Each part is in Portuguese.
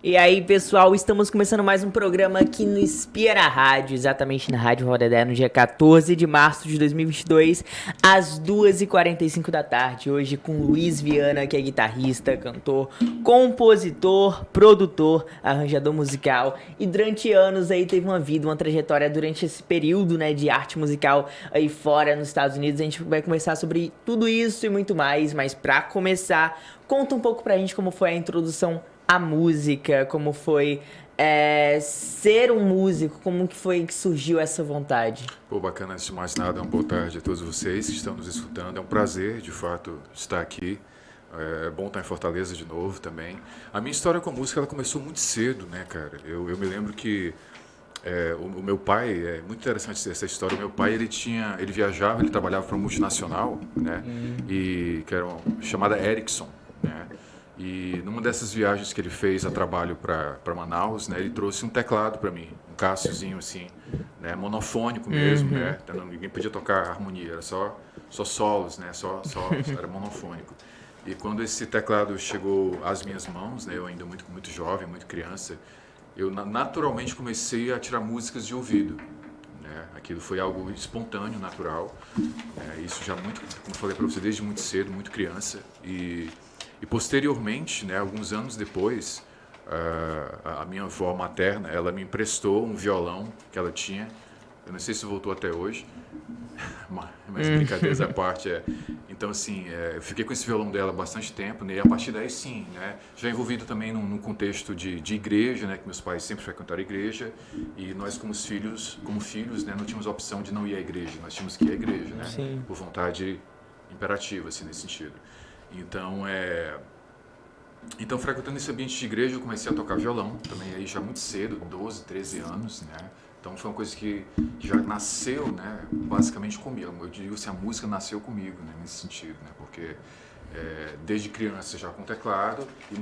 E aí, pessoal, estamos começando mais um programa aqui no Inspira Rádio, exatamente na Rádio Rodedé, no dia 14 de março de 2022, às 2h45 da tarde. Hoje com Luiz Viana, que é guitarrista, cantor, compositor, produtor, arranjador musical. E durante anos aí teve uma vida, uma trajetória durante esse período, né, de arte musical aí fora nos Estados Unidos. A gente vai conversar sobre tudo isso e muito mais, mas pra começar, conta um pouco pra gente como foi a introdução a música, como foi ser um músico, como que foi que surgiu essa vontade? Pô, bacana, antes de mais nada, uma boa tarde a todos vocês que estão nos escutando. É um prazer, de fato, estar aqui. É bom estar em Fortaleza de novo também. A minha história com a música, ela começou muito cedo, né, cara? Eu me lembro que o meu pai, é muito interessante essa história. O meu pai, ele viajava, ele trabalhava para uma multinacional, né? E que era chamada Ericsson, né? E numa dessas viagens que ele fez a trabalho para Manaus, né, ele trouxe um teclado para mim, um Cassiozinho assim, né, monofônico mesmo, né? Então, ninguém podia tocar harmonia, era só solos, né? Só era monofônico. E quando esse teclado chegou às minhas mãos, né, eu ainda muito jovem, muito criança, eu naturalmente comecei a tirar músicas de ouvido, né? Aquilo foi algo espontâneo, natural. Isso já muito, como eu falei para você, desde muito cedo, muito criança. E posteriormente, né, alguns anos depois, a minha avó materna, ela me emprestou um violão que ela tinha. Eu não sei se voltou até hoje, mas brincadeiras à parte. Então, assim, eu fiquei com esse violão dela bastante tempo, né? E a partir daí, sim, né? Já envolvido também num contexto de igreja, né? Que meus pais sempre frequentaram a igreja. E nós, como filhos, né? Não tínhamos a opção de não ir à igreja. Nós tínhamos que ir à igreja, né? Sim. Por vontade imperativa, assim, nesse sentido. Então, então, frequentando esse ambiente de igreja, eu comecei a tocar violão, também aí já muito cedo, 12, 13 anos, né? Então foi uma coisa que já nasceu, né, basicamente comigo. Eu digo assim, a música nasceu comigo, né, nesse sentido, né? Porque desde criança já com teclado e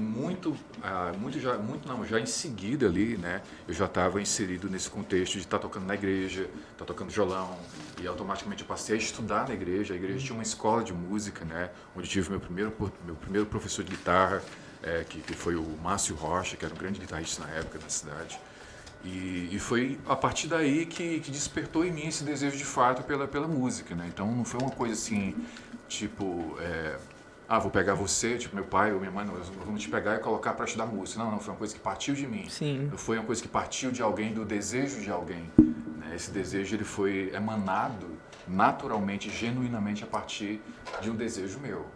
já em seguida ali, né, eu já estava inserido nesse contexto de estar tocando na igreja, estar tocando violão, e automaticamente eu passei a estudar na igreja. A igreja tinha uma escola de música, né, onde tive meu primeiro professor de guitarra, que foi o Márcio Rocha, que era um grande guitarrista na época na cidade. E foi a partir daí que despertou em mim esse desejo de fato pela música, né? Então não foi uma coisa assim, tipo, vou pegar você, tipo meu pai ou minha mãe, nós vamos te pegar e colocar para estudar música. Não, foi uma coisa que partiu de mim. Sim. Não foi uma coisa que partiu de alguém, do desejo de alguém, né? Esse desejo ele foi emanado naturalmente, genuinamente a partir de um desejo meu.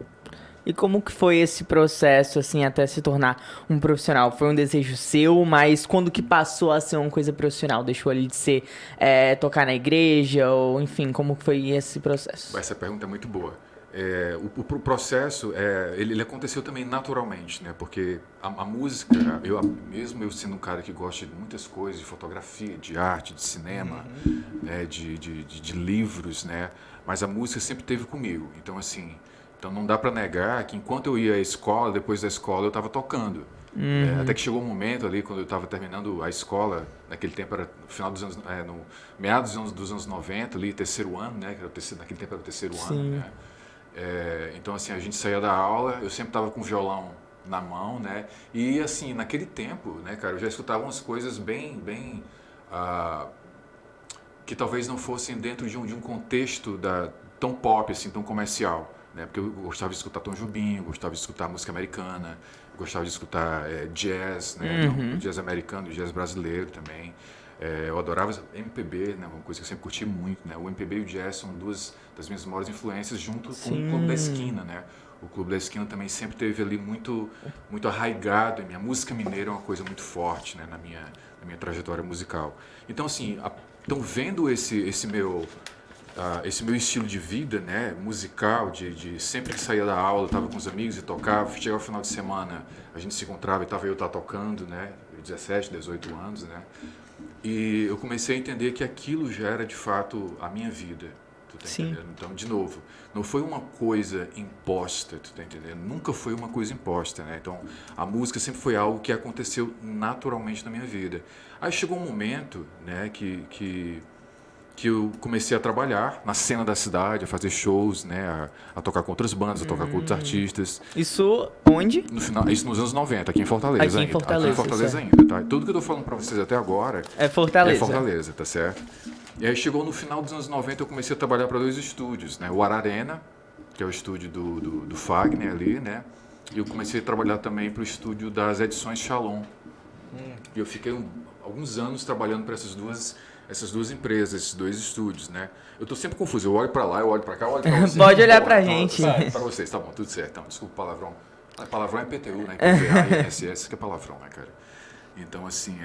E como que foi esse processo, assim, até se tornar um profissional? Foi um desejo seu, mas quando que passou a ser uma coisa profissional? Deixou ali de ser, tocar na igreja, ou enfim, como que foi esse processo? Essa pergunta é muito boa. O processo, ele aconteceu também naturalmente, né? Porque a música, mesmo eu sendo um cara que gosta de muitas coisas, de fotografia, de arte, de cinema, né? De livros, né? Mas a música sempre esteve comigo. Então, assim, então não dá para negar que enquanto eu ia à escola, depois da escola eu estava tocando. Até que chegou um momento ali, quando eu estava terminando a escola, naquele tempo era no final dos anos, no meados dos anos 90, ali, terceiro ano, né? Que era naquele tempo era o terceiro ano, Sim. né? Então, assim, a gente saía da aula, eu sempre estava com o violão na mão, né? E, assim, naquele tempo, né, cara, eu já escutava umas coisas bem que talvez não fossem dentro de um contexto tão pop, assim, tão comercial, né? Porque eu gostava de escutar Tom Jobim, eu gostava de escutar música americana, eu gostava de escutar jazz, né? Não, jazz americano, jazz brasileiro também. Eu adorava MPB, né? Uma coisa que eu sempre curti muito, né? O MPB e o jazz são duas das minhas maiores influências, junto com o Clube da Sim. Esquina, né? O Clube da Esquina também sempre teve ali muito arraigado em minha música mineira, é uma coisa muito forte, né? Na minha trajetória musical. Então, assim, então vendo esse meu estilo de vida, né, musical, de sempre que saía da aula, eu estava com os amigos e tocava, chegava o final de semana, a gente se encontrava e estava eu tocando, né, 17, 18 anos, né, e eu comecei a entender que aquilo já era de fato a minha vida, tu tá Sim. entendendo? Então, de novo, não foi uma coisa imposta, tu tá entendendo? Nunca foi uma coisa imposta, né, então a música sempre foi algo que aconteceu naturalmente na minha vida. Aí chegou um momento, né, que que eu comecei a trabalhar na cena da cidade, a fazer shows, né, a tocar com outras bandas, a tocar com outros artistas. Isso onde? No final, isso nos anos 90, aqui em Fortaleza Aqui em ainda. Fortaleza, Aqui em Fortaleza certo. ainda, tá? Tudo que eu tô falando pra vocês até agora É Fortaleza. é Fortaleza, tá certo? E aí chegou no final dos anos 90, eu comecei a trabalhar para 2 estúdios, né? O Ararena, que é o estúdio do Fagner ali, né? E eu comecei a trabalhar também para o estúdio das Edições Shalom. E eu fiquei alguns anos trabalhando para essas duas empresas, esses 2 estúdios, né? Eu tô sempre confuso, eu olho para lá, eu olho para cá, eu olho para vocês. Pode olhar pra gente. Para vocês, tá bom, tudo certo. Então, desculpa o palavrão. Palavrão é PTU, né? PVA, INSS, que é palavrão, né, cara? Então, assim,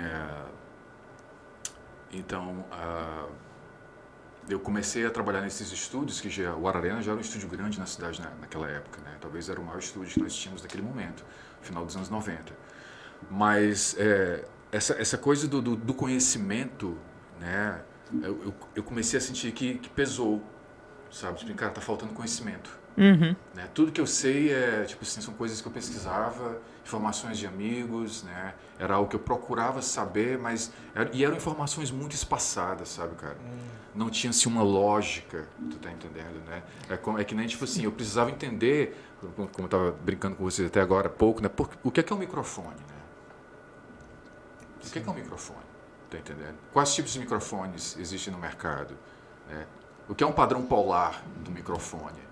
eu comecei a trabalhar nesses estúdios, que o Ararena já era um estúdio grande na cidade naquela época, né? Talvez era o maior estúdio que nós tínhamos naquele momento, no final dos anos 90. Mas essa coisa do conhecimento, né? Eu comecei a sentir que pesou, sabe? Tipo, cara, tá faltando conhecimento. Uhum. Né? Tudo que eu sei tipo assim, são coisas que eu pesquisava, informações de amigos, né? Era algo que eu procurava saber, mas eram informações muito espaçadas, sabe, cara? Não tinha assim uma lógica, tu tá entendendo, né? É que nem tipo assim, eu precisava entender, como eu tava brincando com vocês até agora há pouco, né? O que é um microfone, né? O que é um microfone? Tá entendendo? Quais tipos de microfones existem no mercado, né? O que é um padrão polar do microfone?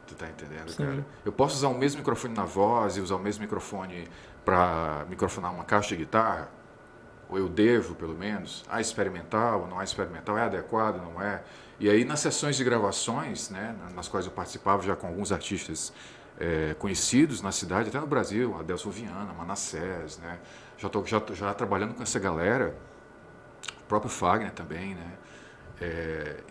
Tu tá entendendo, Sim. cara? Eu posso usar o mesmo microfone na voz e usar o mesmo microfone para microfonar uma caixa de guitarra? Ou eu devo, pelo menos? É experimental ou não é experimental? É adequado, não é? E aí, nas sessões de gravações, né, nas quais eu participava já com alguns artistas conhecidos na cidade, até no Brasil, Adelson Viana, Manassés, né? Já trabalhando com essa galera, o próprio Fagner também, né?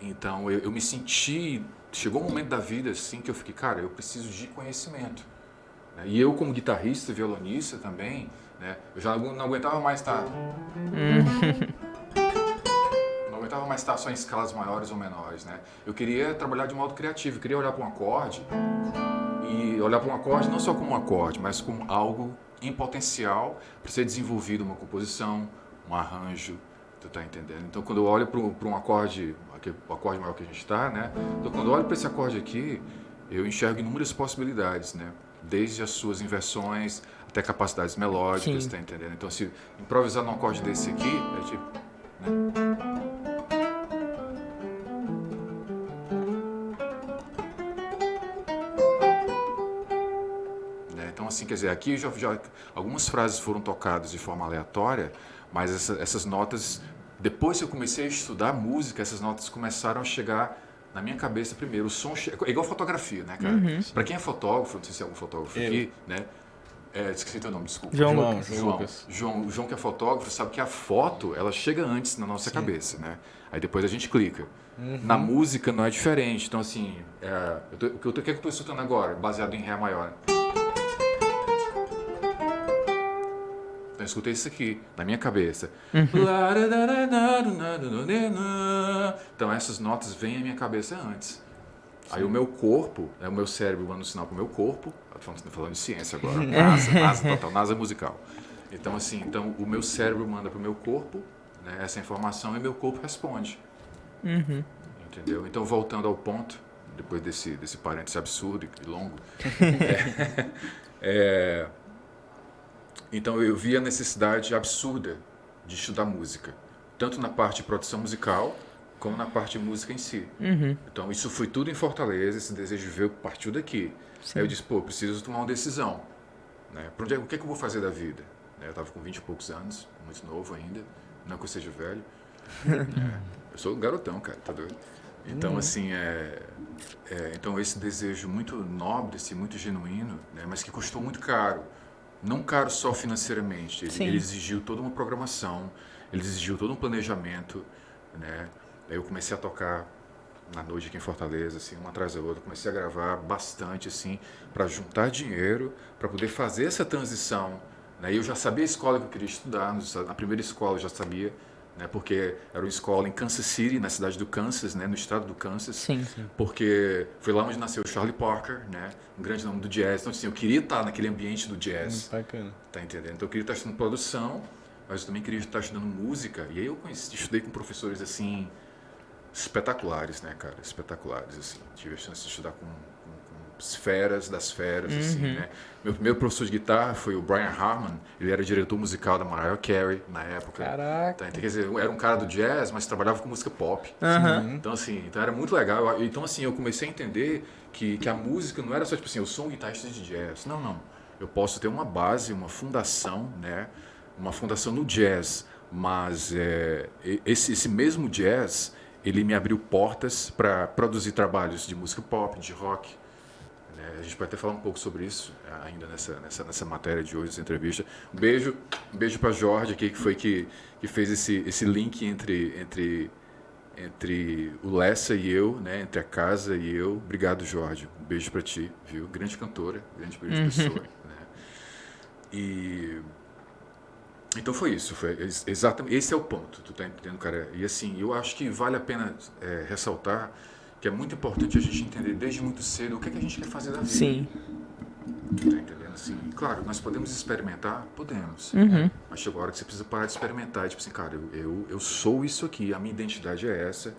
Então, eu me senti... Chegou um momento da vida assim que eu fiquei, cara, eu preciso de conhecimento. Né? E eu, como guitarrista, violonista também, né, eu já não aguentava mais estar... Não aguentava mais estar só em escalas maiores ou menores. Né? Eu queria trabalhar de modo criativo, eu queria olhar para um acorde e olhar para um acorde não só como um acorde, mas como algo em potencial para ser desenvolvido, uma composição, um arranjo. Tu tá entendendo? Então, quando eu olho para um acorde, o acorde maior que a gente está, né? Então, quando eu olho para esse acorde aqui, eu enxergo inúmeras possibilidades, né? Desde as suas inversões até capacidades melódicas, Sim. tá entendendo? Então, se improvisar num acorde desse aqui, é tipo... Né? Então, assim, quer dizer, aqui algumas frases foram tocadas de forma aleatória, mas essas notas... Depois que eu comecei a estudar música, essas notas começaram a chegar na minha cabeça primeiro. O som é igual fotografia, né, cara? Pra quem é fotógrafo, não sei se é algum fotógrafo aqui, né? Esqueci teu nome, desculpa. João Lucas. João que é fotógrafo, sabe que a foto, ela chega antes na nossa cabeça, né? Aí depois a gente clica. Na música não é diferente. Então, assim, o que eu tô escutando agora, baseado em Ré maior? Então, eu escutei isso aqui, na minha cabeça. Então, essas notas vêm à minha cabeça antes. Aí o meu corpo, o meu cérebro manda um sinal pro meu corpo. Falando de ciência agora. NASA total, NASA musical. Então, assim, o meu cérebro manda pro meu corpo, né, essa informação e meu corpo responde. Entendeu? Então, voltando ao ponto, depois desse parênteses absurdo e longo, então eu vi a necessidade absurda de estudar música, tanto na parte de produção musical, como na parte de música em si. Então isso foi tudo em Fortaleza, esse desejo veio, partiu daqui. Aí eu disse, pô, preciso tomar uma decisão. Né? O que eu vou fazer da vida? Eu estava com 20 e poucos anos, muito novo ainda, não que eu seja velho. Eu sou um garotão, cara, tá doido? Então, assim, então esse desejo muito nobre, assim, muito genuíno, né, mas que custou muito caro. Não caro só financeiramente, ele exigiu toda uma programação, ele exigiu todo um planejamento, né? Aí eu comecei a tocar na noite aqui em Fortaleza, assim, uma atrás da outra, comecei a gravar bastante, assim, para juntar dinheiro, para poder fazer essa transição, né? E eu já sabia a escola que eu queria estudar, na primeira escola eu já sabia, né? Porque era uma escola em Kansas City, na cidade do Kansas, né? No estado do Kansas. Sim. Porque foi lá onde nasceu o Charlie Parker, né? Um grande nome do jazz. Então, assim, eu queria estar naquele ambiente do jazz. Bacana. Tá entendendo? Então, eu queria estar estudando produção, mas eu também queria estar estudando música. E aí eu estudei com professores, assim, espetaculares, né, cara? Espetaculares, assim. Tive a chance de estudar com esferas das feras, assim, né? Meu primeiro professor de guitarra foi o Brian Harmon. Ele era diretor musical da Mariah Carey na época. Caraca. Então, quer dizer, era um cara do jazz, mas trabalhava com música pop. Então, assim, então era muito legal. Então, assim, eu comecei a entender que a música não era só, tipo assim, eu sou um guitarrista de jazz. Não, não. Eu posso ter uma base, uma fundação, né? Uma fundação no jazz. Mas esse mesmo jazz, ele me abriu portas para produzir trabalhos de música pop, de rock. A gente vai até falar um pouco sobre isso ainda nessa matéria de hoje, nessa entrevista. Um beijo para Jorge aqui, que foi que fez esse link entre o Lessa e eu, né? Entre a casa e eu. Obrigado, Jorge. Um beijo para ti, viu? Grande cantora, grande pessoa. Né? E então foi isso, foi exatamente esse é o ponto, tu tá entendendo, cara? E assim, eu acho que vale a pena ressaltar que é muito importante a gente entender desde muito cedo o que é que a gente quer fazer da vida. Sim. Tu tá entendendo? Assim, claro, nós podemos experimentar? Podemos. Mas chegou a hora que você precisa parar de experimentar. Tipo assim, cara, eu sou isso aqui, a minha identidade é essa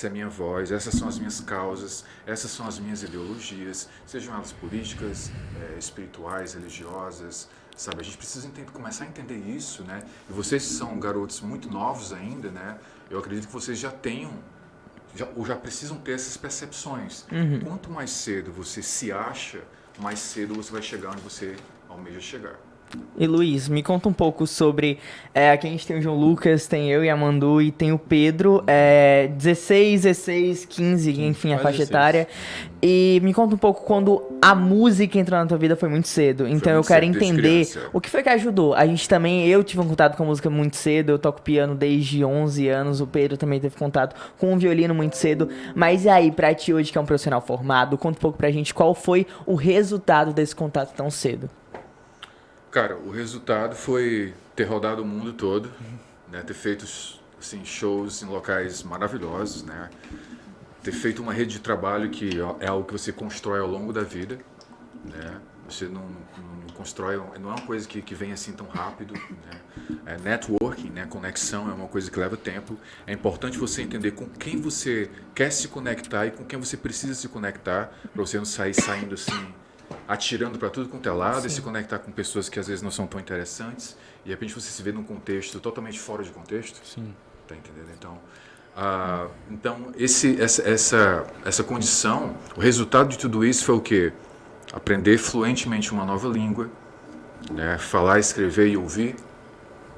é a minha voz, essas são as minhas causas, essas são as minhas ideologias, sejam elas políticas, espirituais, religiosas, sabe? A gente precisa começar a entender isso, né? E vocês são garotos muito novos ainda, né? Eu acredito que vocês já já precisam ter essas percepções. Quanto mais cedo você se acha, mais cedo você vai chegar onde você almeja chegar. E Luiz, me conta um pouco sobre... aqui a gente tem o João Lucas, tem eu e a Mandu e tem o Pedro, 16, 15, enfim, a faixa 16. etária. E me conta um pouco quando a música entrou na tua vida foi muito cedo. Então eu muito quero cedo, desde entender criança. o que foi que ajudou. A gente também, eu tive um contato com a música muito cedo, eu toco piano desde 11 anos, o Pedro também teve contato com o violino muito cedo. Mas e aí, pra ti hoje que é um profissional formado, conta um pouco pra gente qual foi o resultado desse contato tão cedo. Cara, o resultado foi ter rodado o mundo todo, né? Ter feito assim, shows em locais maravilhosos, né? Ter feito uma rede de trabalho que é algo que você constrói ao longo da vida, né? Você não constrói, não é uma coisa que vem assim tão rápido, né? Networking, né? Conexão é uma coisa que leva tempo. É importante você entender com quem você quer se conectar e com quem você precisa se conectar para você não sair saindo assim, atirando para tudo quanto é lado. E se conectar com pessoas que às vezes não são tão interessantes e de repente você se vê num contexto totalmente fora de contexto. Sim. Tá entendendo? Então essa condição, o resultado de tudo isso foi o quê? Aprender fluentemente uma nova língua, né? Falar, escrever e ouvir,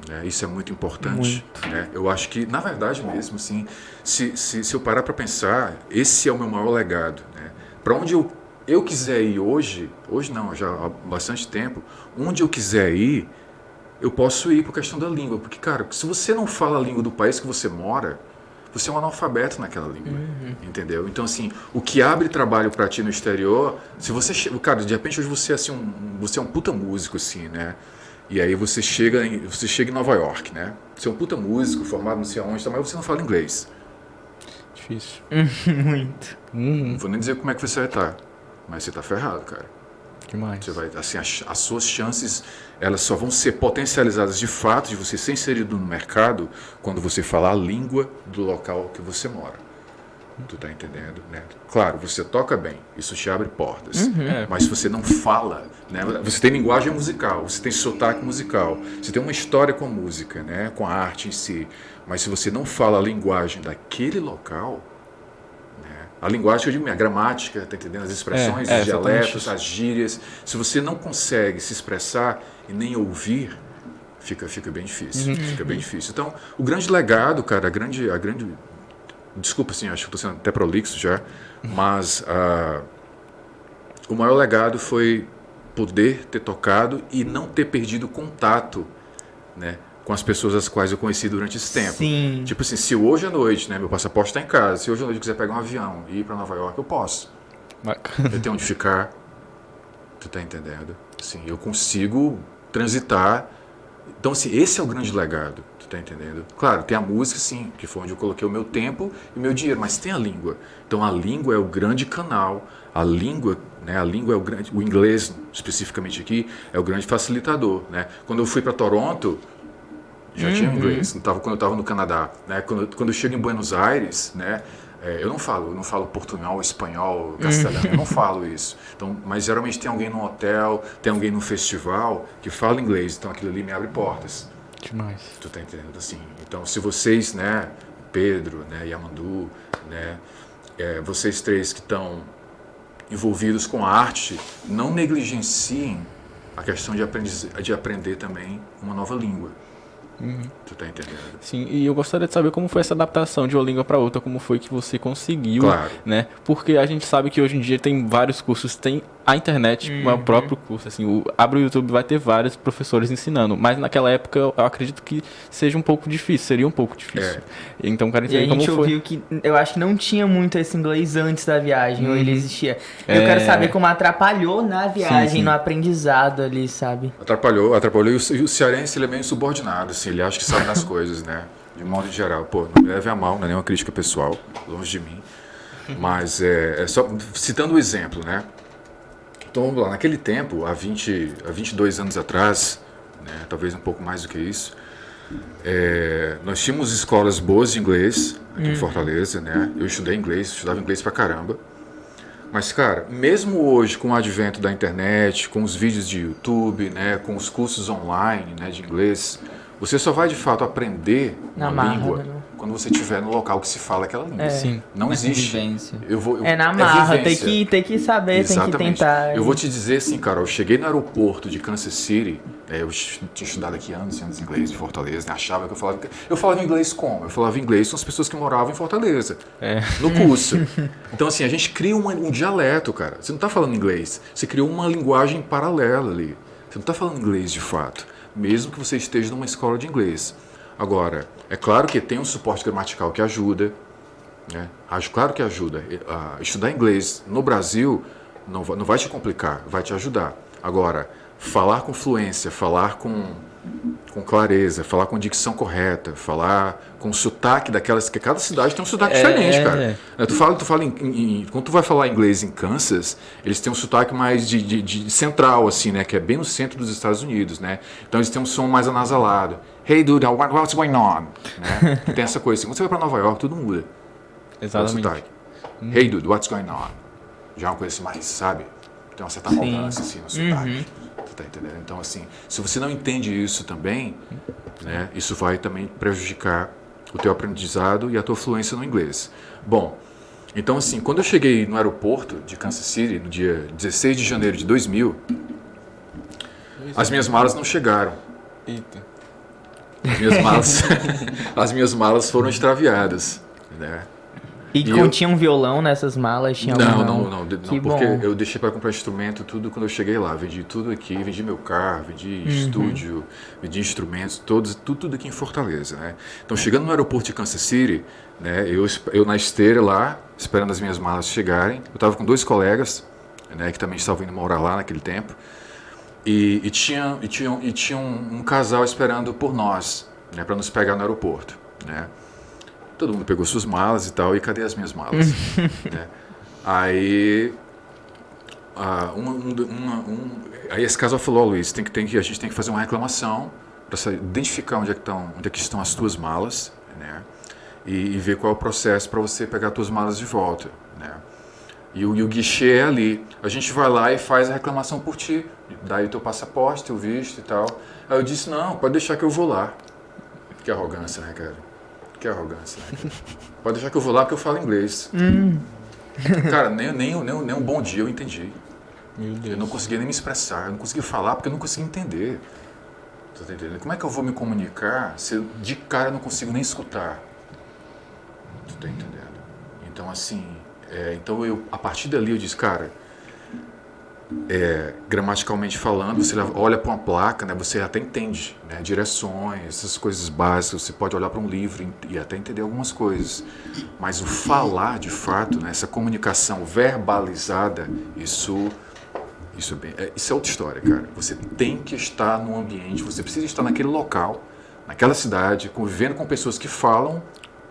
né? Isso é muito importante. Né? Eu acho que, na verdade mesmo, assim, se eu parar para pensar, esse é o meu maior legado. Né? Para onde eu quiser ir hoje não, já há bastante tempo, onde eu quiser ir, eu posso ir por questão da língua. Porque, cara, se você não fala a língua do país que você mora, você é um analfabeto naquela língua, entendeu? Então, assim, o que abre trabalho para ti no exterior, se você... Cara, de repente hoje você é, assim, você é um puta músico, assim, né? E aí você chega em Nova York, né? Você é um puta músico, formado não sei aonde, mas você não fala inglês. Difícil. Muito. Não vou nem dizer como é que você vai estar, mas você tá ferrado, cara. Demais. Você vai, assim, as suas chances, elas só vão ser potencializadas de fato de você ser inserido no mercado quando você falar a língua do local que você mora. Tu tá entendendo, né? Claro, você toca bem, isso te abre portas. Mas se você não fala, né? Você tem linguagem musical, você tem sotaque musical, você tem uma história com a música, né? Com a arte em si. Mas se você não fala a linguagem daquele local, a linguagem que eu digo, a gramática, tá entendendo? As expressões, os dialetos, as gírias. Se você não consegue se expressar e nem ouvir, fica bem difícil. Fica bem difícil. Então, o grande legado, cara, a grande desculpa, assim, acho que estou sendo até prolixo já, mas o maior legado foi poder ter tocado e não ter perdido contato, né, com as pessoas as quais eu conheci durante esse tempo. Sim. Tipo assim, se hoje à noite, né, meu passaporte está em casa, se hoje à noite eu quiser pegar um avião e ir para Nova York, eu posso. Bacana. Eu tenho onde ficar. Tu tá entendendo? Assim, eu consigo transitar. Então, assim, esse é o grande legado. Tu tá entendendo? Claro, tem a música, sim, que foi onde eu coloquei o meu tempo e o meu dinheiro, mas tem a língua. Então, a língua é o grande canal. A língua, né, é o inglês, especificamente aqui, é o grande facilitador, né? Quando eu fui para Toronto, já tinha inglês, quando eu estava no Canadá, né? Quando eu chego em Buenos Aires, né? Eu não falo portunhol, espanhol, castelhano, eu não falo isso. Então, mas geralmente tem alguém no hotel, tem alguém no festival que fala inglês, então aquilo ali me abre portas. Demais. Tu tá entendendo assim? Então, se vocês, né, Pedro, né, Yamandu, né, vocês três que estão envolvidos com a arte, não negligenciem a questão de aprender também uma nova língua. Tu tá entendendo? Sim, e eu gostaria de saber como foi essa adaptação de uma língua para outra, como foi que você conseguiu, Claro. né? Porque a gente sabe que hoje em dia tem vários cursos, tem a internet, o próprio curso, assim, abre o YouTube, vai ter vários professores ensinando, mas naquela época eu acredito que seja um pouco difícil, seria um pouco difícil. Então, quero E a entender como gente foi. ouviu que eu acho que não tinha muito esse inglês antes da viagem, ou ele existia. Eu quero saber como atrapalhou na viagem, sim. no aprendizado ali, sabe? Atrapalhou. E o cearense, ele é meio insubordinado, assim, ele acha que sabe das coisas, né? De modo geral. Pô, não me leve a mal, não é nenhuma crítica pessoal, longe de mim. Mas é só citando o exemplo, né? Então, vamos lá, naquele tempo, há 22 anos atrás, né, talvez um pouco mais do que isso, nós tínhamos escolas boas de inglês aqui em Fortaleza, né? Eu estudava inglês pra caramba. Mas, cara, mesmo hoje, com o advento da internet, com os vídeos de YouTube, né, com os cursos online, né, de inglês, você só vai, de fato, aprender Na uma marra, língua né? quando você estiver no local que se fala aquela língua. Sim. Não existe. Vivência. Na marra, vivência. tem que saber, Exatamente. tem que tentar. Eu vou te dizer assim, cara, eu cheguei no aeroporto de Kansas City, eu tinha estudado aqui anos e anos inglês de Fortaleza, né? Achava que eu falava inglês como? Eu falava inglês com as pessoas que moravam em Fortaleza, no curso. Então, assim, a gente cria um dialeto, cara. Você não está falando inglês, você criou uma linguagem paralela ali. Você não está falando inglês de fato, mesmo que você esteja numa escola de inglês. Agora, é claro que tem um suporte gramatical que ajuda, né? Claro que ajuda. Estudar inglês no Brasil não vai te complicar, vai te ajudar. Agora, falar com fluência, falar com clareza, falar com dicção correta, falar com sotaque daquelas... que cada cidade tem um sotaque diferente, cara. Tu fala quando tu vai falar inglês em Kansas, eles têm um sotaque mais de central, assim, né? Que é bem no centro dos Estados Unidos, né? Então eles têm um som mais anasalado. Hey, dude, what's going on? Né? Tem essa coisa assim. Quando você vai pra Nova York, tudo muda. Exatamente. O sotaque. Hey, dude, what's going on? Já é uma coisa assim mais, sabe? Tem uma certa arrogância, assim, no sotaque. Tu tá entendendo? Então, assim, se você não entende isso também, né? Isso vai também prejudicar o teu aprendizado e a tua fluência no inglês. Bom, então, assim, quando eu cheguei no aeroporto de Kansas City, no dia 16 de janeiro de 2000, as minhas malas não chegaram. Eita. As minhas malas foram extraviadas, né? E continha um violão nessas malas? Tinha Não, Que porque bom. eu deixei para comprar instrumento tudo quando eu cheguei lá. Vendi tudo aqui, vendi meu carro, vendi estúdio, vendi instrumentos, tudo aqui em Fortaleza, né? Então, chegando no aeroporto de Kansas City, né, eu na esteira lá, esperando as minhas malas chegarem, eu estava com 2 colegas, né, que também estavam indo morar lá naquele tempo, e tinha um casal esperando por nós, né, para nos pegar no aeroporto, né? Todo mundo pegou suas malas e tal, e cadê as minhas malas? Né? Aí, aí esse casal falou, Luiz, a gente tem que fazer uma reclamação para identificar onde é que estão as tuas malas, né? E ver qual é o processo para você pegar as tuas malas de volta, né? E o guichê é ali. A gente vai lá e faz a reclamação por ti, dá aí o teu passaporte, teu visto e tal. Aí eu disse, não, pode deixar que eu vou lá. Que arrogância, né, cara? Que arrogância, né? Pode deixar que eu vou lá porque eu falo inglês. Cara, nem um bom dia eu entendi. Meu Deus. Eu não conseguia nem me expressar, eu não conseguia falar porque eu não conseguia entender. Você tá entendendo? Como é que eu vou me comunicar se eu, de cara, eu não consigo nem escutar? Tu tá entendendo? Então, assim, a partir dali eu disse, cara, gramaticalmente falando, você olha para uma placa, né, você até entende, né, direções, essas coisas básicas, você pode olhar para um livro e até entender algumas coisas, mas o falar de fato, né, essa comunicação verbalizada, isso é outra história, cara. Você tem que estar no ambiente, você precisa estar naquele local, naquela cidade, convivendo com pessoas que falam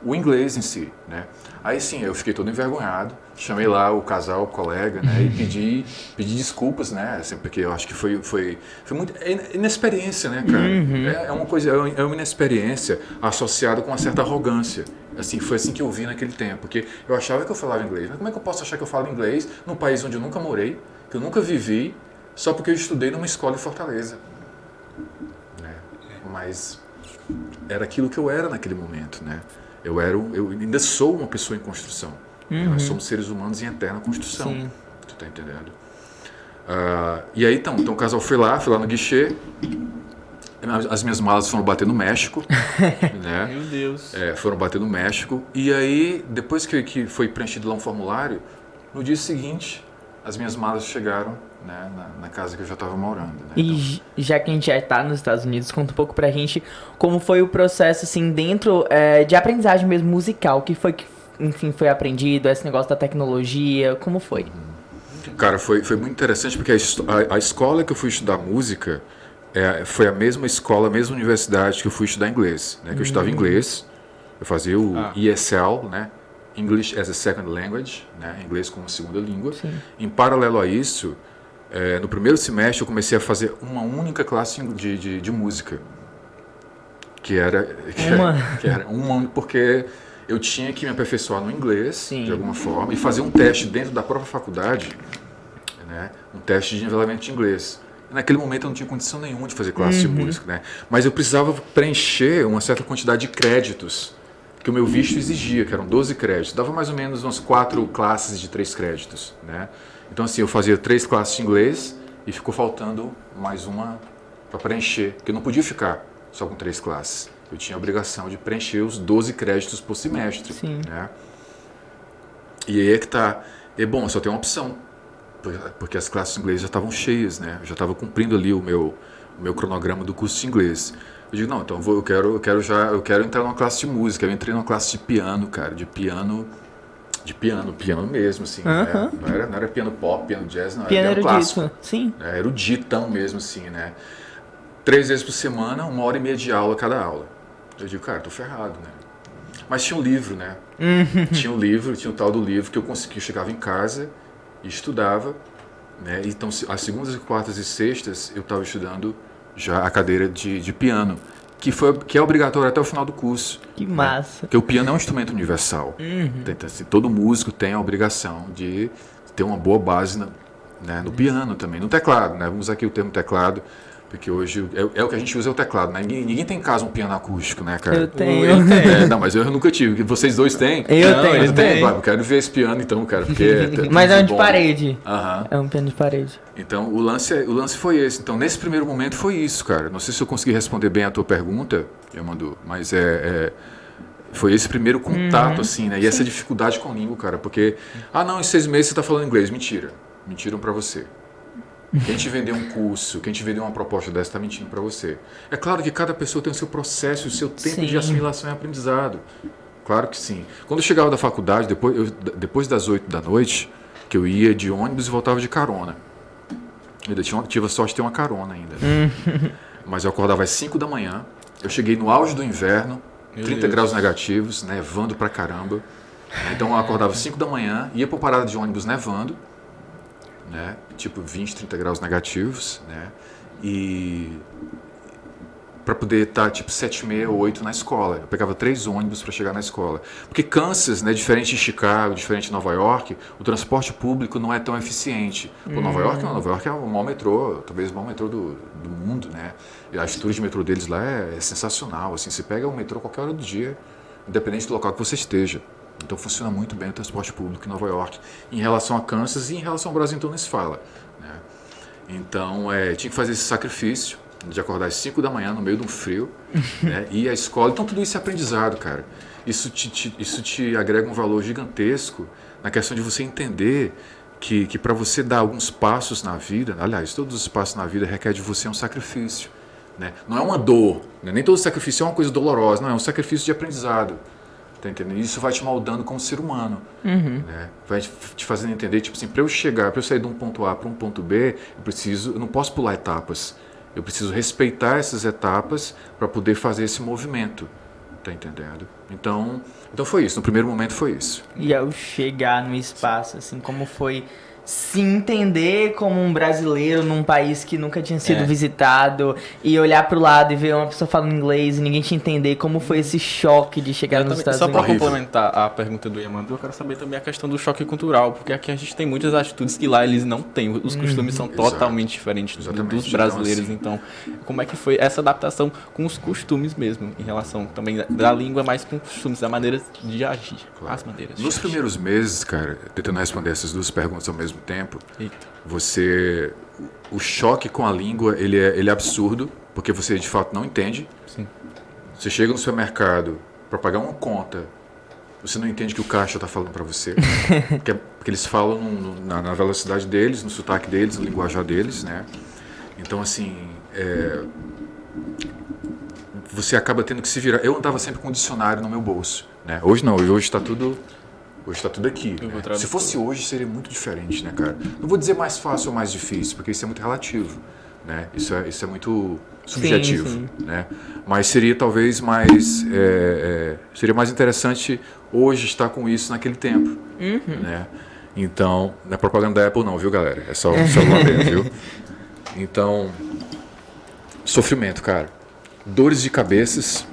o inglês em si, né? Aí sim, eu fiquei todo envergonhado, chamei lá o casal, o colega, né, e pedi desculpas, né, assim, porque eu acho que foi muito inexperiência, né, cara? É uma coisa, é uma inexperiência associada com uma certa arrogância, Assim, foi assim que eu vi naquele tempo, porque eu achava que eu falava inglês. Mas como é que eu posso achar que eu falo inglês num país onde eu nunca morei, que eu nunca vivi, só porque eu estudei numa escola em Fortaleza? Né? Mas era aquilo que eu era naquele momento, né? Eu ainda sou uma pessoa em construção. Nós somos seres humanos em eterna construção. Sim. Tu tá entendendo? E aí, então o casal foi lá no guichê. As minhas malas foram bater no México, né? Meu Deus. Foram bater no México. E aí, depois que foi preenchido lá um formulário, no dia seguinte, as minhas malas chegaram, né, na casa que eu já estava morando. Né? E já que a gente já tá nos Estados Unidos, conta um pouco pra gente como foi o processo, assim, dentro de aprendizagem mesmo musical. O que foi que, enfim, foi aprendido, esse negócio da tecnologia, como foi? Cara, foi muito interessante porque a escola que eu fui estudar música foi a mesma escola, a mesma universidade que eu fui estudar inglês. Né? Que eu estudava inglês, eu fazia o ESL, né? English as a Second Language, né? Inglês como segunda língua. Sim. Em paralelo a isso, no primeiro semestre eu comecei a fazer uma única classe de música. Que era uma, porque eu tinha que me aperfeiçoar no inglês, Sim. de alguma forma, e fazer um teste dentro da própria faculdade, né? Um teste de nivelamento de inglês. Naquele momento eu não tinha condição nenhuma de fazer classe de música, né? Mas eu precisava preencher uma certa quantidade de créditos que o meu visto exigia, que eram 12 créditos. Dava mais ou menos umas 4 classes de 3 créditos, né? Então assim, eu fazia 3 classes de inglês e ficou faltando mais uma para preencher, porque eu não podia ficar só com 3 classes. Eu tinha a obrigação de preencher os 12 créditos por semestre. Sim. Né? E aí é que tá. Bom, só tem uma opção, porque as classes de inglês já estavam cheias, né? Eu já estava cumprindo ali o meu cronograma do curso de inglês. Eu digo, não, então eu quero entrar numa classe de música. Eu entrei numa classe de piano, cara, de piano mesmo, assim. Né? Não era piano pop, piano jazz, não, Piano era piano clássico. erudito, sim. Era eruditão mesmo, assim, né? 3 vezes por semana, 1h30 de aula cada aula. Eu digo, cara, tô ferrado, né? Mas tinha um livro, né? Tinha um livro, tinha o tal do livro que eu conseguia, chegava em casa e estudava, né? Então, às segundas, quartas e sextas, eu estava estudando já a cadeira de piano, que é obrigatório até o final do curso. Que né? massa. Porque o piano é um instrumento universal. Então, assim, todo músico tem a obrigação de ter uma boa base né, no piano também, no teclado, né? Vamos usar aqui o termo teclado, porque hoje é o que a gente usa, é o teclado, né? Ninguém tem em casa um piano acústico, né, cara? Eu tenho. Não, mas eu nunca tive. Vocês dois têm? Eu tenho. Eles têm. Eu quero ver esse piano então, cara, porque Mas é um de bom. parede. Aham. É um piano de parede. Então, o lance foi esse. Então, nesse primeiro momento foi isso, cara. Não sei se eu consegui responder bem a tua pergunta, Yamandu, mas foi esse primeiro contato, assim, né? E essa dificuldade com a língua, cara, porque, não, em 6 meses você tá falando inglês. Mentira. Mentiram pra você. Quem te vendeu um curso, quem te vendeu uma proposta dessa está mentindo para você. É claro que cada pessoa tem o seu processo, o seu tempo Sim. de assimilação e aprendizado. Claro que sim. Quando eu chegava da faculdade, depois das 8 da noite, que eu ia de ônibus e voltava de carona. Eu ainda tive a sorte de ter uma carona ainda. Né? Mas eu acordava às 5 da manhã, eu cheguei no auge do inverno, 30 graus negativos, nevando pra caramba. Então eu acordava às 5 da manhã, ia para parada de ônibus nevando, né? Tipo 20, 30 graus negativos, né? E para poder estar tipo 7h30 ou 8 na escola. Eu pegava 3 ônibus para chegar na escola. Porque Kansas, né, diferente de Chicago, diferente de Nova York, o transporte público não é tão eficiente. Pô, Nova York é o maior metrô, talvez o maior metrô do mundo, né? E a estrutura de metrô deles lá é sensacional, assim, você pega o metrô qualquer hora do dia, independente do local que você esteja. Então funciona muito bem o transporte público em Nova York. Em relação a Kansas e em relação ao Brasil, então nem se fala. Né? Então tinha que fazer esse sacrifício de acordar às 5 da manhã no meio de um frio, né? Ir à escola. Então tudo isso é aprendizado, cara. Isso te agrega um valor gigantesco na questão de você entender que para você dar alguns passos na vida, aliás, todos os passos na vida requer de você um sacrifício. Né? Não é uma dor, né? Nem todo sacrifício é uma coisa dolorosa, não, é um sacrifício de aprendidado. Tá entendendo? Isso vai te moldando como ser humano. Né? Vai te fazendo entender, tipo assim, para eu sair de um ponto A para um ponto B, eu não posso pular etapas. Eu preciso respeitar essas etapas para poder fazer esse movimento. Tá entendendo? Então foi isso. No primeiro momento foi isso. E ao chegar no espaço, assim, como foi se entender como um brasileiro num país que nunca tinha sido visitado e olhar pro lado e ver uma pessoa falando inglês e ninguém te entender, como foi esse choque de chegar nos Estados Só Unidos? para complementar a pergunta do Yamandu, eu quero saber também a questão do choque cultural, porque aqui a gente tem muitas atitudes que lá eles não têm, os costumes são totalmente diferentes dos brasileiros, então como é que foi essa adaptação com os costumes mesmo, em relação também da língua, mas com costumes, da maneira de agir, as maneiras. Nos primeiros meses, cara, tentando responder essas duas perguntas ao mesmo tempo, Eita. o choque com a língua, ele é absurdo, porque você de fato não entende. Sim. Você chega no supermercado para pagar uma conta, você não entende o que o caixa está falando para você, porque eles falam na velocidade deles, no sotaque deles, no linguajar deles, né? Então, assim, você acaba tendo que se virar. Eu andava sempre com um dicionário no meu bolso, né? Hoje não, hoje está tudo aqui. Né? Se fosse hoje, seria muito diferente, né, cara? Não vou dizer mais fácil ou mais difícil, porque isso é muito relativo, né? Isso é muito subjetivo, sim. Né? Mas seria talvez mais seria mais interessante hoje estar com isso naquele tempo, né? Então, não é propaganda da Apple não, viu, galera? É só o celular dele, viu? Então, sofrimento, cara. Dores de cabeças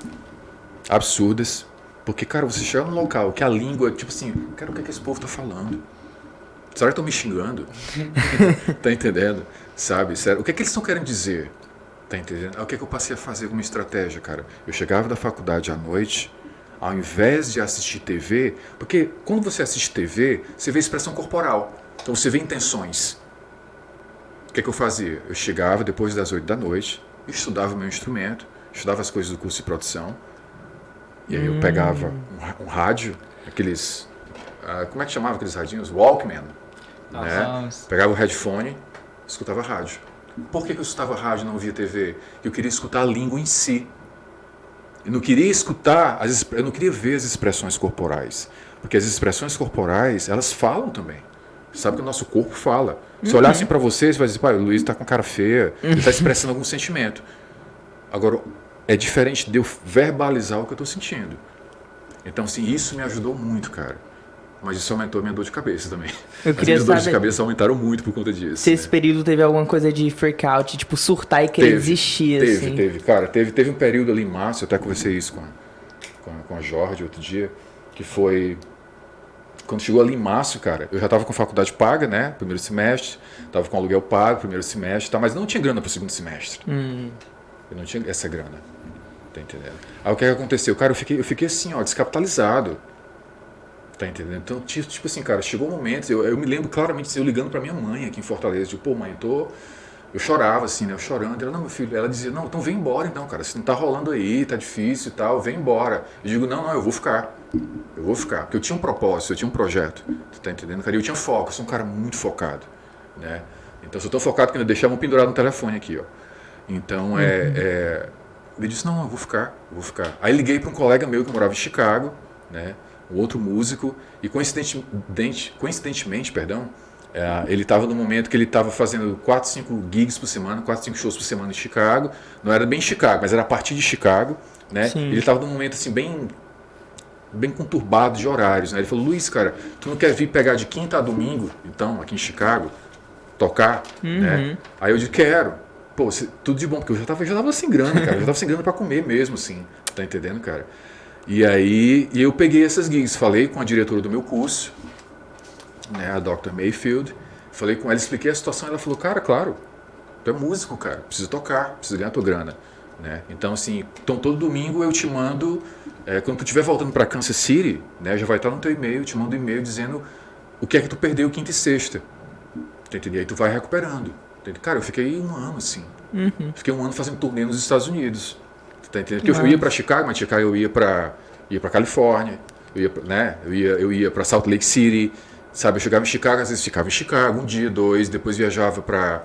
absurdas. Porque, cara, você chega num local que a língua, tipo assim, cara, o que é que esse povo tá falando? Será que estão me xingando? Tá entendendo? Sabe? Sério, o que é que eles estão querendo dizer? Tá entendendo? O que é que eu passei a fazer como estratégia, cara? Eu chegava da faculdade à noite, ao invés de assistir TV, porque quando você assiste TV, você vê expressão corporal. Então você vê intenções. O que é que eu fazia? Eu chegava depois das 8 da noite, estudava o meu instrumento, estudava as coisas do curso de produção, e aí eu pegava um rádio, aqueles... como é que chamava aqueles radinhos? Walkman. Né? Pegava o headphone, escutava rádio. Por que eu escutava rádio e não via TV? Eu queria escutar a língua em si. Eu não queria escutar, eu não queria ver as expressões corporais. Porque as expressões corporais, elas falam também. Você sabe que o nosso corpo fala. Se olhar assim pra você vai dizer, pai, o Luiz tá com cara feia, ele tá expressando algum sentimento. Agora, é diferente de eu verbalizar o que eu tô sentindo. Então, assim, isso me ajudou muito, cara. Mas isso aumentou a minha dor de cabeça também. Eu queria As minhas dores de cabeça aumentaram muito por conta disso. Se esse período teve alguma coisa de freak out, tipo, surtar e querer desistir, assim. Teve, cara. Teve um período ali em março, eu até conversei isso com a Jorge outro dia, que foi... Quando chegou ali em março, cara, eu já estava com a faculdade paga, né? Primeiro semestre, estava com aluguel pago, primeiro semestre, tá? Mas não tinha grana para o segundo semestre. Eu não tinha essa grana, tá entendendo? Aí o que aconteceu? Cara, eu fiquei assim, ó, descapitalizado, tá entendendo? Então, tipo assim, cara, chegou um momento, eu me lembro claramente, assim, eu ligando para minha mãe aqui em Fortaleza, tipo, pô, mãe, eu chorava, assim, né? Eu chorando. Ela, não, meu filho, ela dizia, não, então vem embora então, cara, se não tá rolando aí, tá difícil e tal, vem embora. Eu digo, não, eu vou ficar. Eu vou ficar, porque eu tinha um propósito, eu tinha um projeto, tu tá entendendo, cara? Eu tinha foco, eu sou um cara muito focado, né? Então, eu sou tão focado que eu deixava pendurado no telefone aqui, ó. Então, ele disse, não, eu vou ficar. Aí liguei para um colega meu que morava em Chicago, né? Um outro músico, e coincidentemente, ele estava no momento que ele estava fazendo 4, 5 gigs por semana, 4, 5 shows por semana em Chicago. Não era bem Chicago, mas era a partir de Chicago, né? Ele estava num momento assim bem conturbado de horários, né? Ele falou, Luiz, cara, tu não quer vir pegar de quinta a domingo, então, aqui em Chicago, tocar, né? Aí eu disse, quero. Pô, tudo de bom, porque eu já tava sem grana, cara. Eu já tava sem grana pra comer mesmo, assim. Tá entendendo, cara? E aí, eu peguei essas gigs, falei com a diretora do meu curso, né, a Dr. Mayfield, falei com ela, expliquei a situação, ela falou, cara, claro, tu é músico, cara, precisa tocar, precisa ganhar tua grana, né? Então, assim, todo domingo eu te mando, quando tu estiver voltando para Kansas City, né, já vai estar no teu e-mail, eu te mando um e-mail dizendo o que é que tu perdeu quinta e sexta, entendeu? Aí tu vai recuperando. Cara, eu fiquei um ano, assim, fiquei um ano fazendo turnê nos Estados Unidos, tá entendendo? Porque eu ia para Chicago, mas Chicago eu ia para Califórnia, eu ia para Salt Lake City, sabe? Eu chegava em Chicago, às vezes ficava em Chicago um dia, 2, depois viajava para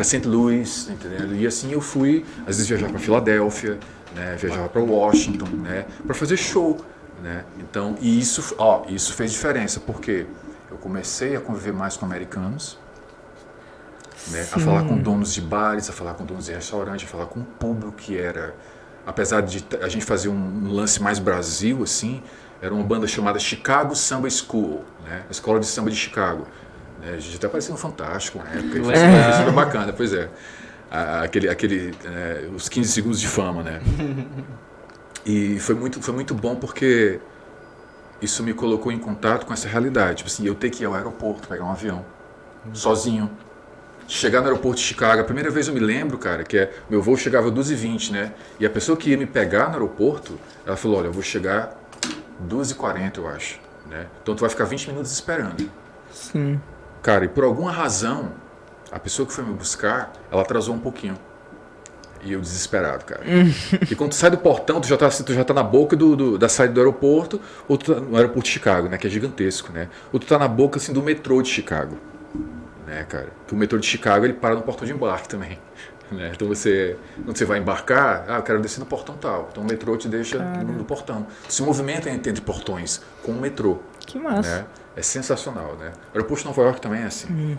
St. Louis, tá entendendo? E assim eu fui, às vezes viajava para Filadélfia, né? Viajava para Washington, né? Para fazer show, né? Então, isso fez diferença, porque eu comecei a conviver mais com americanos, né, a falar com donos de bares, a falar com donos de restaurante, a falar com um público que era, apesar de a gente fazer um lance mais Brasil, assim, era uma banda chamada Chicago Samba School, né, a escola de samba de Chicago, né? A gente até parecia um fantástico na época. Foi super bacana, pois é. Os 15 segundos de fama, né? E foi muito bom porque isso me colocou em contato com essa realidade. Tipo assim, eu ter que ir ao aeroporto, pegar um avião, sozinho. Chegar no aeroporto de Chicago, a primeira vez eu me lembro, cara, meu voo chegava às 2h20, né? E a pessoa que ia me pegar no aeroporto, ela falou, olha, eu vou chegar 2h40, eu acho, né? Então tu vai ficar 20 minutos esperando. Sim. Cara, e por alguma razão, a pessoa que foi me buscar, ela atrasou um pouquinho. E eu desesperado, cara. E quando tu sai do portão, tu já tá na boca da saída do aeroporto, ou tu tá no aeroporto de Chicago, né? Que é gigantesco, né? Ou tu tá na boca, assim, do metrô de Chicago. Né, cara? Que o metrô de Chicago, ele para no portão de embarque também. Né? Então quando você vai embarcar, eu quero descer no portão tal. Então o metrô te deixa no portão. Se movimenta entre portões com o metrô. Que massa. Né? É sensacional, né? O aeroporto de Nova York também é assim.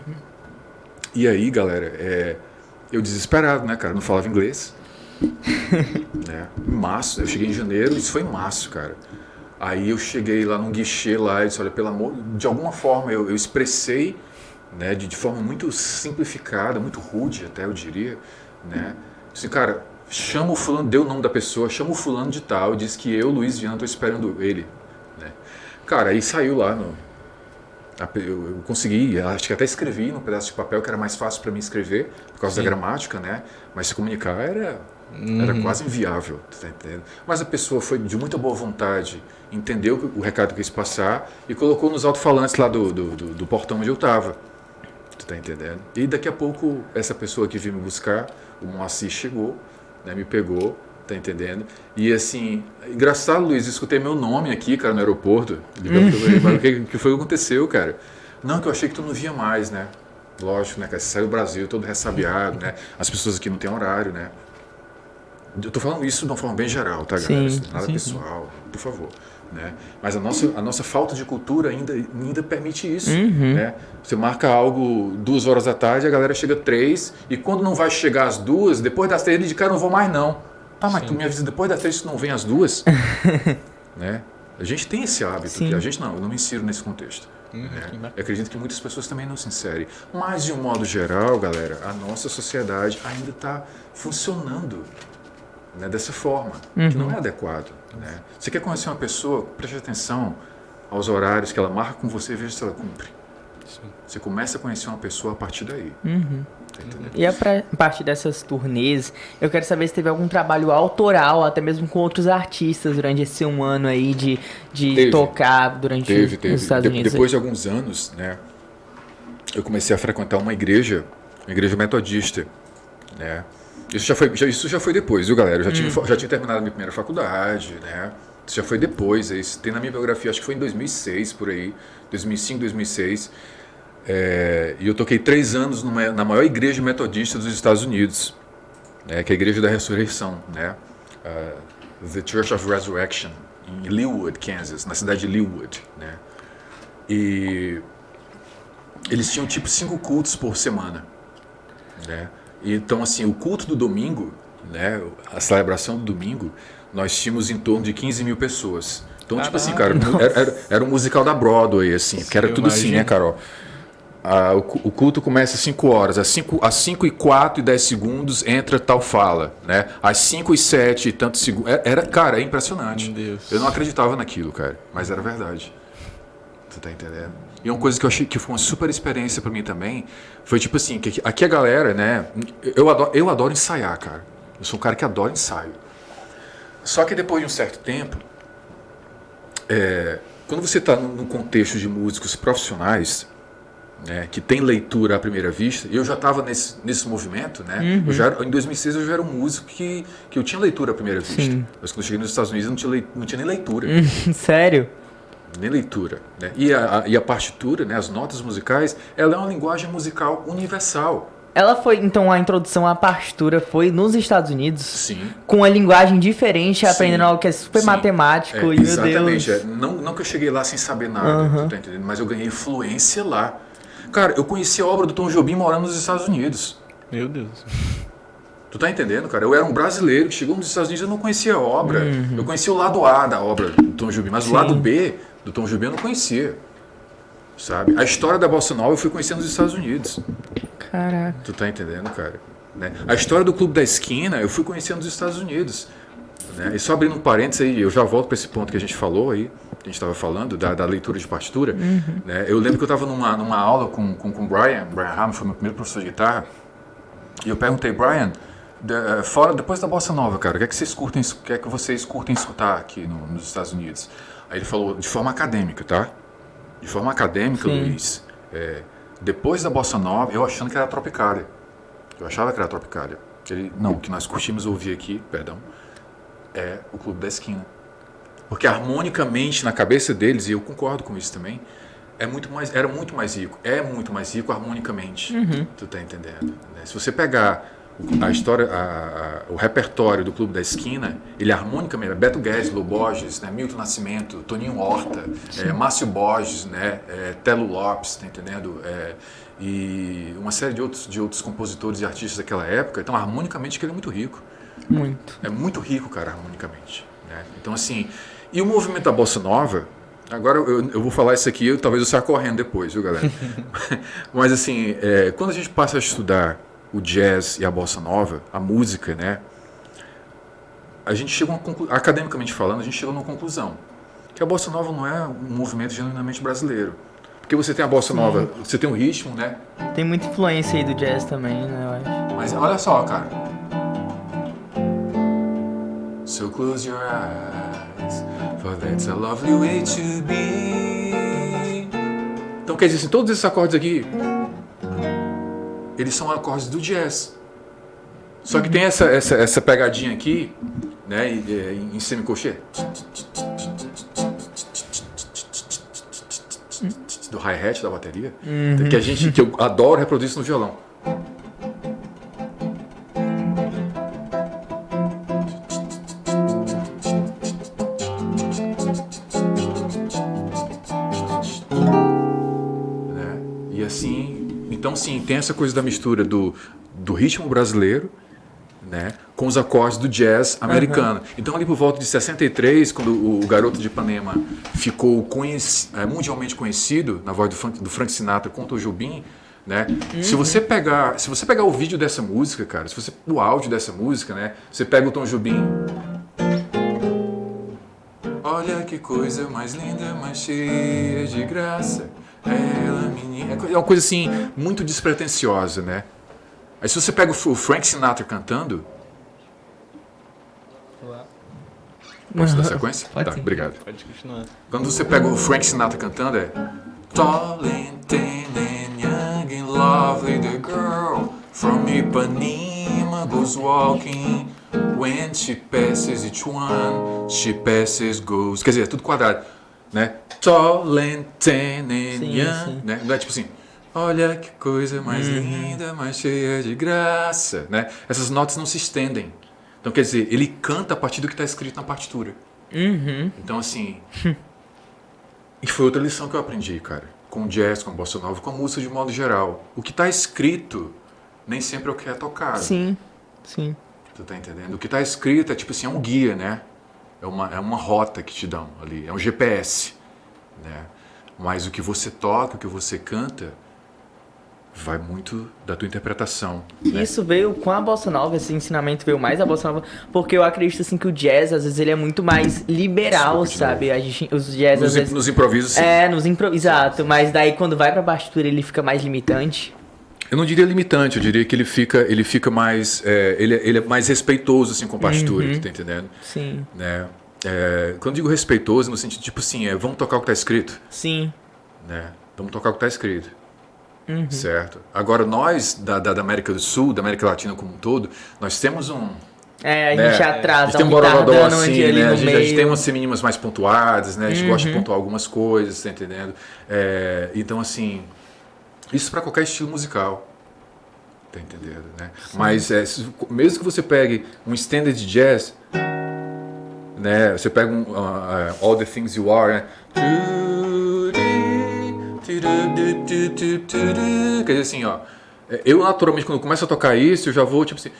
E aí, galera, eu desesperado, né, cara? Não falava inglês. Né? Em março, eu cheguei em janeiro, isso foi em março, cara. Aí eu cheguei lá num guichê lá e disse, olha, pelo amor, de alguma forma eu expressei, né, de forma muito simplificada, muito rude até, eu diria, né? Assim, cara, chama o fulano, deu o nome da pessoa, chama o fulano de tal, diz que eu, Luiz Viana, estou esperando ele, né? Cara, aí saiu lá, eu consegui, acho que até escrevi num pedaço de papel que era mais fácil para mim escrever, por causa da gramática, né? Mas se comunicar era quase inviável, tá entendendo? Mas a pessoa foi de muita boa vontade, entendeu o recado que eu quis passar e colocou nos alto-falantes lá do portão onde eu estava. Tu tá entendendo? E daqui a pouco, essa pessoa que veio me buscar, o Moacir chegou, né, me pegou, tá entendendo? E assim, engraçado, Luiz, escutei meu nome aqui, cara, no aeroporto. O que foi que aconteceu, cara? Não, que eu achei que tu não via mais, né? Lógico, né, cara? Você sai do Brasil todo ressabiado, né? As pessoas aqui não têm horário, né? Eu tô falando isso de uma forma bem geral, tá, galera? Sim, Nada sim, pessoal, por favor. Né? Mas a nossa falta de cultura ainda permite isso. Né? Você marca algo 2 horas da tarde, a galera chega 3, e quando não vai chegar às 2, depois das 3, ele diz, cara, não vou mais não. Tá, mas tu me avisa depois das 3 tu não vem às 2? Né? A gente tem esse hábito, que a gente eu não me insiro nesse contexto. Né? Eu acredito que muitas pessoas também não se inserem. Mas, de um modo geral, galera, a nossa sociedade ainda está funcionando, né, dessa forma, que não é adequado. Né? Você quer conhecer uma pessoa, preste atenção aos horários que ela marca com você e veja se ela cumpre. Sim. Você começa a conhecer uma pessoa a partir daí. Tá entendendo? E a partir dessas turnês, eu quero saber se teve algum trabalho autoral, até mesmo com outros artistas durante esse um ano aí de tocar durante os Estados Unidos. Depois de alguns anos, né, eu comecei a frequentar uma igreja metodista, né? Isso já foi depois, viu, galera? Eu já tinha terminado a minha primeira faculdade, né? Isso já foi depois. Isso tem na minha biografia, acho que foi em 2006, por aí. 2005, 2006. E eu toquei 3 anos na maior igreja metodista dos Estados Unidos, né? Que é a Igreja da Ressurreição, né? The Church of Resurrection, em Leawood, Kansas, na cidade de Leawood, né? E eles tinham tipo 5 cultos por semana, né? Então, assim, o culto do domingo, né, a celebração do domingo, nós tínhamos em torno de 15 mil pessoas. Então, tipo assim, cara, era um musical da Broadway, assim, que era tudo assim, né, Carol? O culto começa às 5 horas, às 5h04 e 10 segundos entra tal fala, né? Às 5h07 e tantos segundos. Cara, é impressionante. Meu Deus. Eu não acreditava naquilo, cara, mas era verdade. Tu tá entendendo? E uma coisa que eu achei que foi uma super experiência pra mim também, foi tipo assim, que aqui a galera, né, eu adoro ensaiar, cara. Eu sou um cara que adora ensaio. Só que depois de um certo tempo, quando você tá num contexto de músicos profissionais, né, que tem leitura à primeira vista, e eu já estava nesse movimento, né? Em 2006 eu já era um músico que eu tinha leitura à primeira vista. Sim. Mas quando eu cheguei nos Estados Unidos eu não tinha nem leitura. Sério? Nem leitura, né? E a partitura, né, as notas musicais, ela é uma linguagem musical universal. Ela foi, então, a introdução à partitura foi nos Estados Unidos? Sim. Com uma linguagem diferente, aprendendo algo que é super matemático, e meu Deus. Exatamente. Não que eu cheguei lá sem saber nada, tu tá entendendo? Mas eu ganhei fluência lá. Cara, eu conheci a obra do Tom Jobim morando nos Estados Unidos. Meu Deus. Tu tá entendendo, cara? Eu era um brasileiro que chegou nos Estados Unidos e eu não conhecia a obra. Eu conhecia o lado A da obra do Tom Jobim, mas o lado B do Tom Jobim eu não conhecia. sabe? A história da Bossa Nova eu fui conhecendo nos Estados Unidos. Caraca. Tu tá entendendo, cara? Né? A história do Clube da Esquina eu fui conhecendo nos Estados Unidos. Né? E só abrindo um parênteses aí, eu já volto para esse ponto que a gente falou aí, que a gente estava falando, da leitura de partitura. Né? Eu lembro que eu estava numa aula com o Brian Hammer, foi meu primeiro professor de guitarra, e eu perguntei, Brian, depois da Bossa Nova, cara, o que é que vocês curtem escutar aqui nos Estados Unidos? Aí ele falou, de forma acadêmica, tá? De forma acadêmica, Sim. Luiz, depois da Bossa Nova, eu achando que era Tropicália. Eu achava que era Tropicália. O que nós curtimos ouvir aqui, perdão, é o Clube da Esquina. Porque harmonicamente, na cabeça deles, e eu concordo com isso também, era muito mais rico. É muito mais rico harmonicamente. Tu tá entendendo? Né? Se você pegar a história, o repertório do Clube da Esquina, ele harmonicamente, Beto Guedes, Lô Borges, né? Milton Nascimento, Toninho Horta, Márcio Borges, né? Telo Lopes, tá entendendo? E uma série de outros compositores e artistas daquela época. Então, harmonicamente, ele é muito rico. Muito. É muito rico, cara, harmonicamente. Né? Então, assim, e o movimento da Bossa Nova, agora eu vou falar isso aqui, talvez eu saia correndo depois, viu, galera? Mas, assim, quando a gente passa a estudar o jazz e a Bossa Nova, a música, né? A gente chega academicamente falando, a gente chega numa conclusão. Que a Bossa Nova não é um movimento genuinamente brasileiro. Porque você tem a Bossa Nova, você tem o ritmo, né? Tem muita influência aí do jazz também, né, eu acho. Mas olha só, cara. So close your eyes, for that's a lovely way to be. Então quer dizer assim, todos esses acordes aqui, eles são acordes do jazz. Só que tem essa pegadinha aqui, né, em semicolchê. Do hi-hat da bateria, que eu adoro reproduzir isso no violão. Né? E assim, então sim, tem essa coisa da mistura do ritmo brasileiro, né, com os acordes do jazz americano. Então ali por volta de 63, quando o Garoto de Ipanema ficou mundialmente conhecido na voz do Frank Sinatra com o Tom Jobim, né? Se você pegar o vídeo dessa música, cara, o áudio dessa música, né, você pega o Tom Jobim. Olha que coisa mais linda, mais cheia de graça. Ela menina, é uma coisa assim muito despretensiosa, né? Aí se você pega o Frank Sinatra cantando... Posso dar sequência? Pode Tá, sim. obrigado. Pode continuar. Quando você pega o Frank Sinatra cantando é... Tall and thin and young and lovely, the girl from Ipanema goes walking. When she passes each one, she passes, goes... Quer dizer, é tudo quadrado, né? Tall and thin and young, né? Não é tipo assim... Olha que coisa mais linda, mais cheia de graça, né? Essas notas não se estendem. Então, quer dizer, ele canta a partir do que está escrito na partitura. Então, assim... E foi outra lição que eu aprendi, cara. Com jazz, com bossa nova, com a música de modo geral. O que está escrito nem sempre é o que é tocado. Sim, sim. Tu tá entendendo? O que está escrito é tipo assim, é um guia, né? É uma rota que te dão ali. É um GPS, né? Mas o que você toca, o que você canta... vai muito da tua interpretação. Né? Isso veio com a bossa nova, esse ensinamento veio mais a bossa nova, porque eu acredito assim que o jazz, às vezes, ele é muito mais liberal, sabe? Os jazz, às vezes... Nos improvisos, sim. Exato, mas daí quando vai pra partitura ele fica mais limitante. Eu não diria limitante, eu diria que ele fica mais... ele é mais respeitoso, assim, com a partitura, tu tá entendendo? Sim. Né? Quando eu digo respeitoso, no sentido, tipo assim, vamos tocar o que tá escrito. Sim. Né? Vamos tocar o que tá escrito. Certo? Agora, nós, da América do Sul, da América Latina como um todo, nós temos a gente atrasa, a gente tem um guitarra borodó dando assim, ali né? no A gente meio. tem umas seminínimas mais pontuadas, né? A gente gosta de pontuar algumas coisas, tá entendendo? Então, assim, isso para qualquer estilo musical, tá entendendo? Né? Mas, mesmo que você pegue um standard jazz, né? Você pega All the Things You Are, né? Quer dizer assim, ó, eu naturalmente quando começo a tocar isso, eu já vou tipo assim.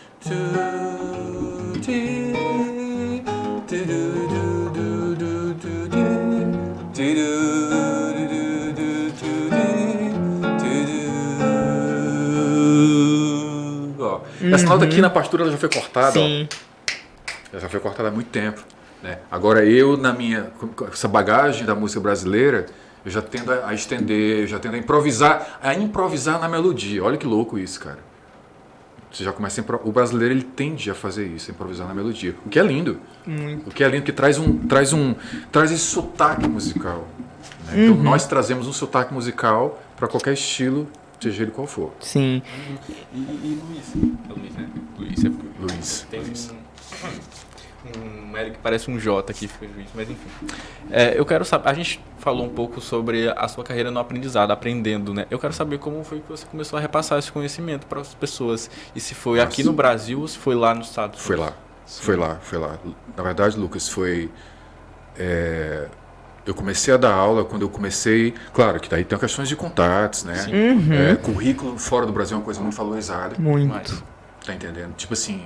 Essa nota aqui na partitura ela já foi cortada, Sim. Ela já foi cortada há muito tempo. Né? Agora eu, com essa bagagem da música brasileira, eu já tendo a estender, eu já tendo a improvisar na melodia. Olha que louco isso, cara. Você já começa o brasileiro, ele tende a fazer isso, a improvisar na melodia. O que é lindo. Muito. O que é lindo, que traz esse sotaque musical. Né? Então nós trazemos um sotaque musical para qualquer estilo, seja ele qual for. Sim. E Luiz? É Luiz, né? Luiz é Luiz. Tem um L que parece um J aqui, fica Luiz, mas enfim. Eu quero saber, a gente falou um pouco sobre a sua carreira no aprendizado, aprendendo, né? Eu quero saber como foi que você começou a repassar esse conhecimento para as pessoas. E se foi aqui no Brasil ou se foi lá nos Estados Unidos? Foi lá. Na verdade, Lucas, eu comecei a dar aula quando eu comecei... Claro que daí tem questões de contatos, né? Currículo fora do Brasil é uma coisa muito valorizada. Muito. Tá entendendo? Tipo assim,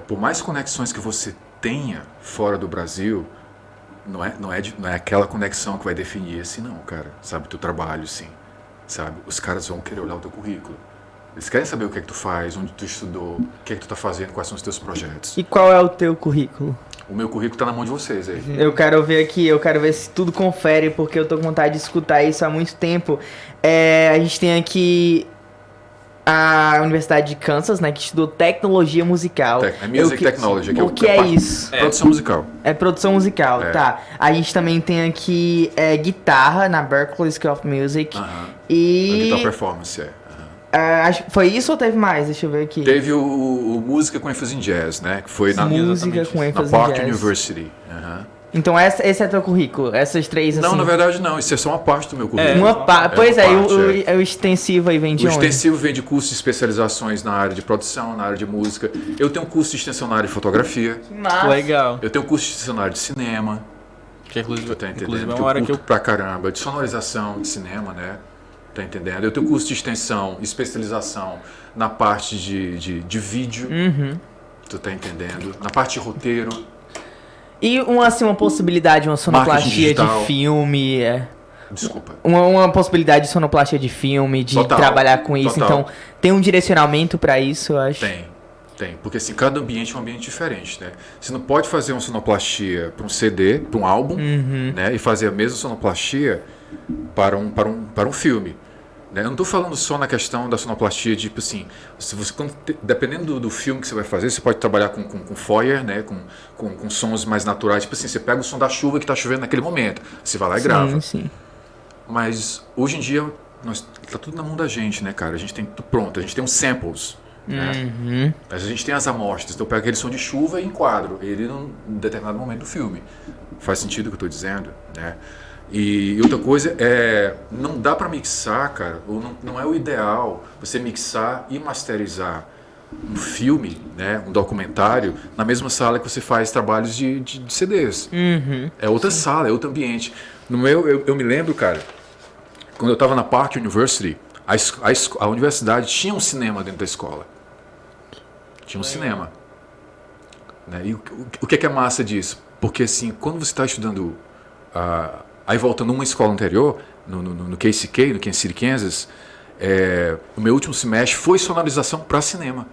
por mais conexões que você tenha fora do Brasil, não é aquela conexão que vai definir assim, não, cara. Sabe, teu trabalho, sim. Sabe? Os caras vão querer olhar o teu currículo. Eles querem saber o que é que tu faz, onde tu estudou, o que é que tu tá fazendo, quais são os teus projetos. E qual é o teu currículo? O meu currículo tá na mão de vocês aí. Eu quero ver aqui, eu quero ver se tudo confere, porque eu tô com vontade de escutar isso há muito tempo. A gente tem aqui a Universidade de Kansas, né, que estudou tecnologia musical. Music Technology. O que é isso? Produção musical. É produção musical, tá. A gente também tem aqui guitarra na Berklee School of Music. E... Guitar Performance, foi isso ou teve mais? Deixa eu ver aqui. Teve o Música com ênfase em Jazz, né? Que foi Música com ênfase na em Park jazz. University. Então esse é teu currículo? Essas três assim? Não, na verdade não. Isso é só uma parte do meu currículo. O extensivo aí vem de onde? O extensivo vem de cursos de especializações na área de produção, na área de música. Eu tenho um curso de extensão na área de fotografia. Massa. Legal. Eu tenho um curso de extensão na área de cinema. Que inclusive Inclusive é uma hora que eu... pra caramba. De sonorização de cinema, né? Tá entendendo? Eu tenho curso de extensão, especialização na parte de vídeo. Tu tá entendendo? Na parte de roteiro. E uma possibilidade, uma sonoplastia de filme. Desculpa. Uma possibilidade de sonoplastia de filme, de trabalhar com isso. Total. Então, tem um direcionamento pra isso, eu acho. Tem. Porque assim, cada ambiente é um ambiente diferente, né? Você não pode fazer uma sonoplastia para um CD, para um álbum, né? E fazer a mesma sonoplastia para um filme. Né? Eu não estou falando só na questão da sonoplastia, tipo assim, dependendo do filme que você vai fazer, você pode trabalhar com Foyer, né? com sons mais naturais, tipo assim, você pega o som da chuva que está chovendo naquele momento, você vai lá e grava. Sim. Mas hoje em dia, tá tudo na mão da gente, né, cara? A gente tem tudo pronto, a gente tem uns samples, né? Mas a gente tem as amostras, então eu pego aquele som de chuva e enquadro ele num determinado momento do filme. Faz sentido o que eu estou dizendo, né? E outra coisa não dá para mixar, cara, ou não é o ideal você mixar e masterizar um filme, né, um documentário, na mesma sala que você faz trabalhos de CDs. É outra sala, é outro ambiente. Eu me lembro, cara, quando eu estava na Park University, a universidade tinha um cinema dentro da escola. Tinha um cinema. Né? E o que é massa disso? Porque assim, quando você está estudando... Aí voltando numa escola anterior, no KCK, no Kansas City, Kansas, o meu último semestre foi sonorização para cinema.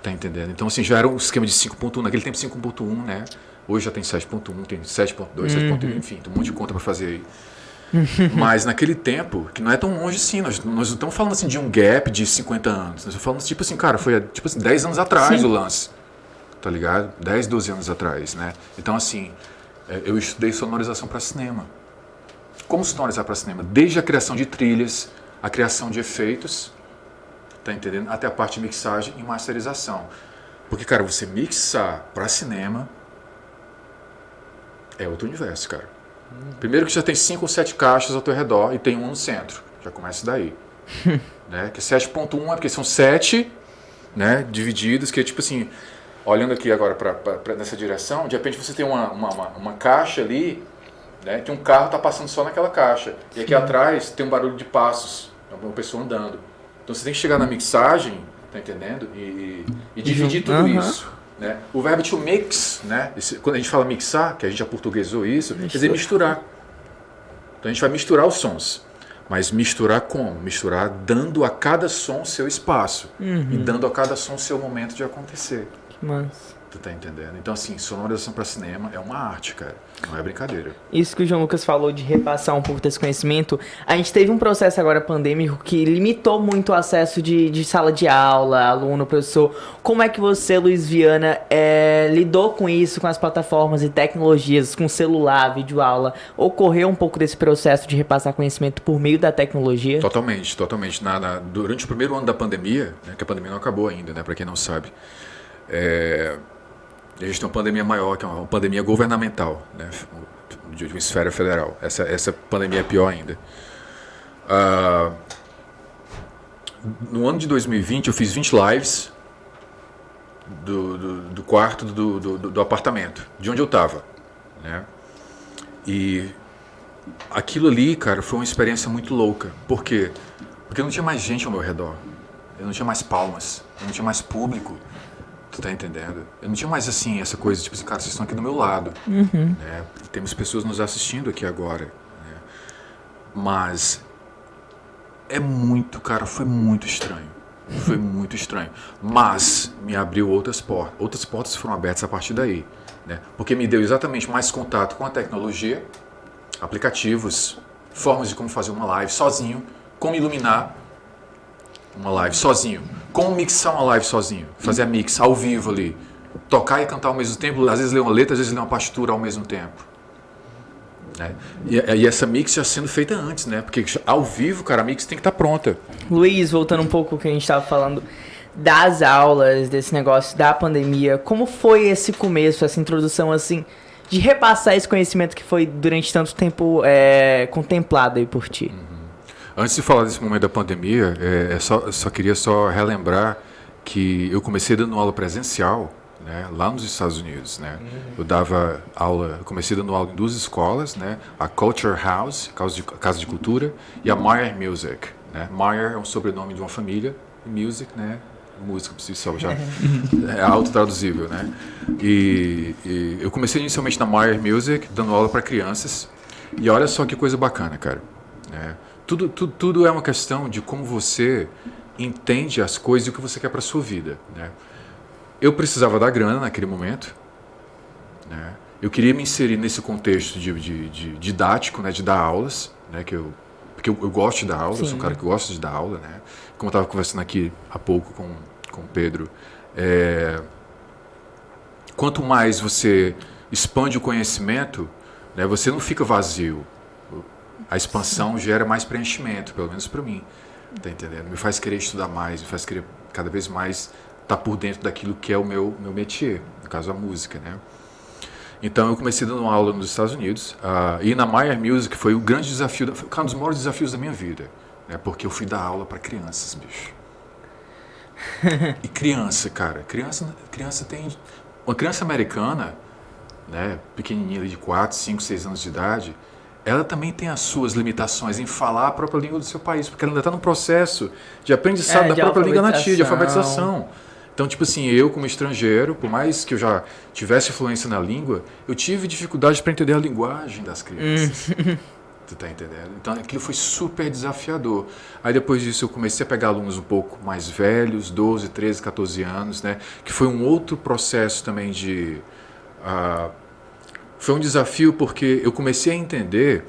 Tá entendendo? Então assim, já era um esquema de 5.1, naquele tempo 5.1, né? Hoje já tem 7.1, tem 7.2, 7.1, enfim, tem um monte de conta para fazer aí. Mas naquele tempo, que não é tão longe assim, nós não estamos falando assim de um gap de 50 anos, nós estamos falando tipo assim, cara, foi tipo assim, 10 anos atrás o lance, tá ligado? 10, 12 anos atrás, né? Então assim, eu estudei sonorização para cinema. Como sonorizar para cinema? Desde a criação de trilhas, a criação de efeitos, tá entendendo? Até a parte de mixagem e masterização. Porque, cara, você mixar para cinema é outro universo, cara. Primeiro que já tem 5 ou 7 caixas ao teu redor e tem um no centro. Já começa daí. Né? Que 7.1 é porque são 7, né, divididos, que é tipo assim... Olhando aqui agora nessa direção, de repente você tem uma caixa ali, né, que um carro está passando só naquela caixa. E aqui atrás tem um barulho de passos, uma pessoa andando. Então você tem que chegar na mixagem, tá entendendo? E dividir tudo isso. Né? O verbo to mix, né, quando a gente fala mixar, que a gente aportuguesou isso, quer dizer misturar. Então a gente vai misturar os sons. Mas misturar como? Misturar dando a cada som seu espaço. E dando a cada som seu momento de acontecer. Que massa. Tu tá entendendo? Então, assim, sonorização para cinema é uma arte, cara. Não é brincadeira. Isso que o João Lucas falou de repassar um pouco desse conhecimento, a gente teve um processo agora pandêmico que limitou muito o acesso de sala de aula, aluno, professor. Como é que você, Luiz Viana, lidou com isso, com as plataformas e tecnologias, com celular, videoaula? Ocorreu um pouco desse processo de repassar conhecimento por meio da tecnologia? Totalmente, totalmente. Durante o primeiro ano da pandemia, né, que a pandemia não acabou ainda, né, para quem não sabe, a gente tem uma pandemia maior, que é uma pandemia governamental, né, de uma esfera federal. Essa pandemia é pior ainda. No ano de 2020, eu fiz 20 lives do quarto do apartamento, de onde eu estava. Né? E aquilo ali, cara, foi uma experiência muito louca. Por quê? Porque não tinha mais gente ao meu redor. Eu não tinha mais palmas. Eu não tinha mais público. Tu tá entendendo? Eu não tinha mais, assim, essa coisa, tipo assim, cara, vocês estão aqui do meu lado. Né? Temos pessoas nos assistindo aqui agora. Né? Mas foi muito estranho. Foi muito estranho. Mas me abriu outras portas. Outras portas foram abertas a partir daí. Né? Porque me deu exatamente mais contato com a tecnologia, aplicativos, formas de como fazer uma live sozinho, como iluminar uma live sozinho, como mixar uma live sozinho, fazer a mix ao vivo ali, tocar e cantar ao mesmo tempo, às vezes ler uma letra, às vezes ler uma partitura ao mesmo tempo. Né? E essa mix já sendo feita antes, né? Porque ao vivo, cara, a mix tem que estar pronta. Luiz, voltando um pouco ao que a gente estava falando das aulas, desse negócio da pandemia, como foi esse começo, essa introdução, assim, de repassar esse conhecimento que foi durante tanto tempo contemplado aí por ti? Antes de falar desse momento da pandemia, só queria relembrar que eu comecei dando aula presencial, né, lá nos Estados Unidos. Né? Eu dava aula, comecei dando aula em duas escolas, né, a Culture House, Casa de Cultura, e a Meyer Music. Né? Meyer é um sobrenome de uma família, e Music, né, música por si só, já é autotraduzível. Né? E eu comecei inicialmente na Meyer Music, dando aula para crianças, e olha só que coisa bacana, cara. Né? Tudo é uma questão de como você entende as coisas e o que você quer para a sua vida. Né? Eu precisava da grana naquele momento. Né? Eu queria me inserir nesse contexto de didático, né? De dar aulas. Né? Porque eu gosto de dar aula, eu sou um cara que gosta de dar aula. Né? Como eu estava conversando aqui há pouco com o Pedro. Quanto mais você expande o conhecimento, né? Você não fica vazio. A expansão gera mais preenchimento, pelo menos para mim, tá entendendo? Me faz querer estudar mais, me faz querer cada vez mais estar por dentro daquilo que é o meu métier, no caso a música, né? Então eu comecei dando uma aula nos Estados Unidos, e na Meyer Music foi o grande desafio, foi um dos maiores desafios da minha vida, né? Porque eu fui dar aula para crianças, bicho. E criança, cara, criança tem... Uma criança americana, né, pequenininha ali de 4, 5, 6 anos de idade, ela também tem as suas limitações em falar a própria língua do seu país, porque ela ainda está no processo de aprendizado da própria língua nativa, de alfabetização. Então, tipo assim, eu como estrangeiro, por mais que eu já tivesse fluência na língua, eu tive dificuldade para entender a linguagem das crianças. Tu tá entendendo? Então, aquilo foi super desafiador. Aí, depois disso, eu comecei a pegar alunos um pouco mais velhos, 12, 13, 14 anos, né? Que foi um outro processo também de... Foi um desafio porque eu comecei a entender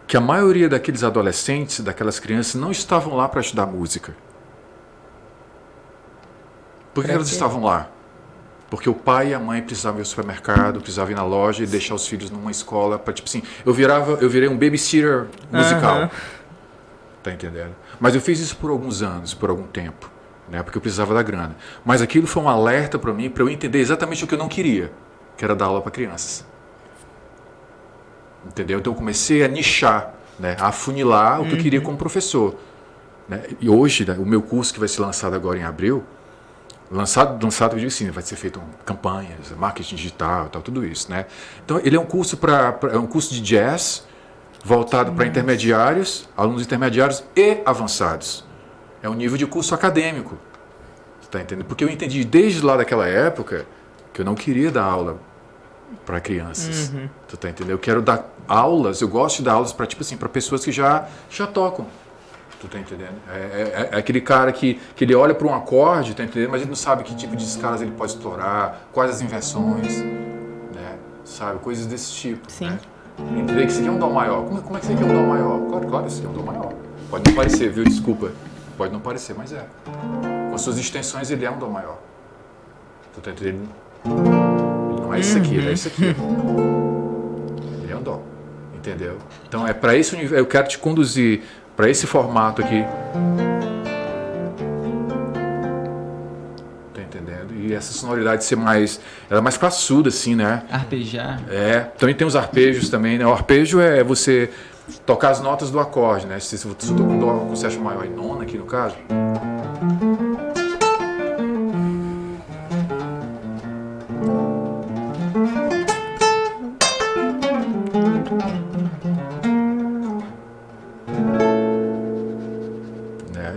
que a maioria daqueles adolescentes, daquelas crianças, não estavam lá para estudar música. Por que elas estavam lá? Porque o pai e a mãe precisavam ir ao supermercado, precisavam ir na loja e deixar os filhos numa escola para, tipo assim, eu virei um babysitter musical. Tá entendendo? Mas eu fiz isso por alguns anos, por algum tempo, né? Porque eu precisava da grana. Mas aquilo foi um alerta para mim, para eu entender exatamente o que eu não queria, que era dar aula para crianças. Entendeu? Então eu comecei a nichar, né? A afunilar o que eu queria como professor. Né? E hoje, né, o meu curso que vai ser lançado agora em abril, lançado eu digo assim, vai ser feito campanhas, marketing digital, tal, tudo isso. Né? Então ele é um curso é um curso de jazz voltado para intermediários, alunos intermediários e avançados. É um nível de curso acadêmico. Tá entendendo? Porque eu entendi desde lá daquela época que eu não queria dar aula para crianças. Tu tá entendendo? Eu quero dar aulas, eu gosto de dar aulas para tipo assim, para pessoas que já tocam. Tu tá entendendo? É aquele cara que ele olha para um acorde, tá entendendo? Mas ele não sabe que tipo de escalas ele pode explorar, quais as inversões, né? Sabe? Coisas desse tipo. Sim. Né? Entender que isso aqui é um dó maior. Como é que isso aqui é um dó maior? Claro, isso aqui é um dó maior. Pode não parecer, viu? Desculpa. Pode não parecer, mas é. Com suas extensões ele é um dó maior. Tu tá entendendo? Não é isso aqui, é isso aqui. Ele é um dó. Entendeu? Então é para esse universo. Eu quero te conduzir para esse formato aqui. Tá entendendo? E essa sonoridade ser mais. Ela é mais classuda, assim, né? Arpejar. Também tem os arpejos também, né? O arpejo é você tocar as notas do acorde, né? Se eu tô com dó com sétima maior e nona aqui no caso.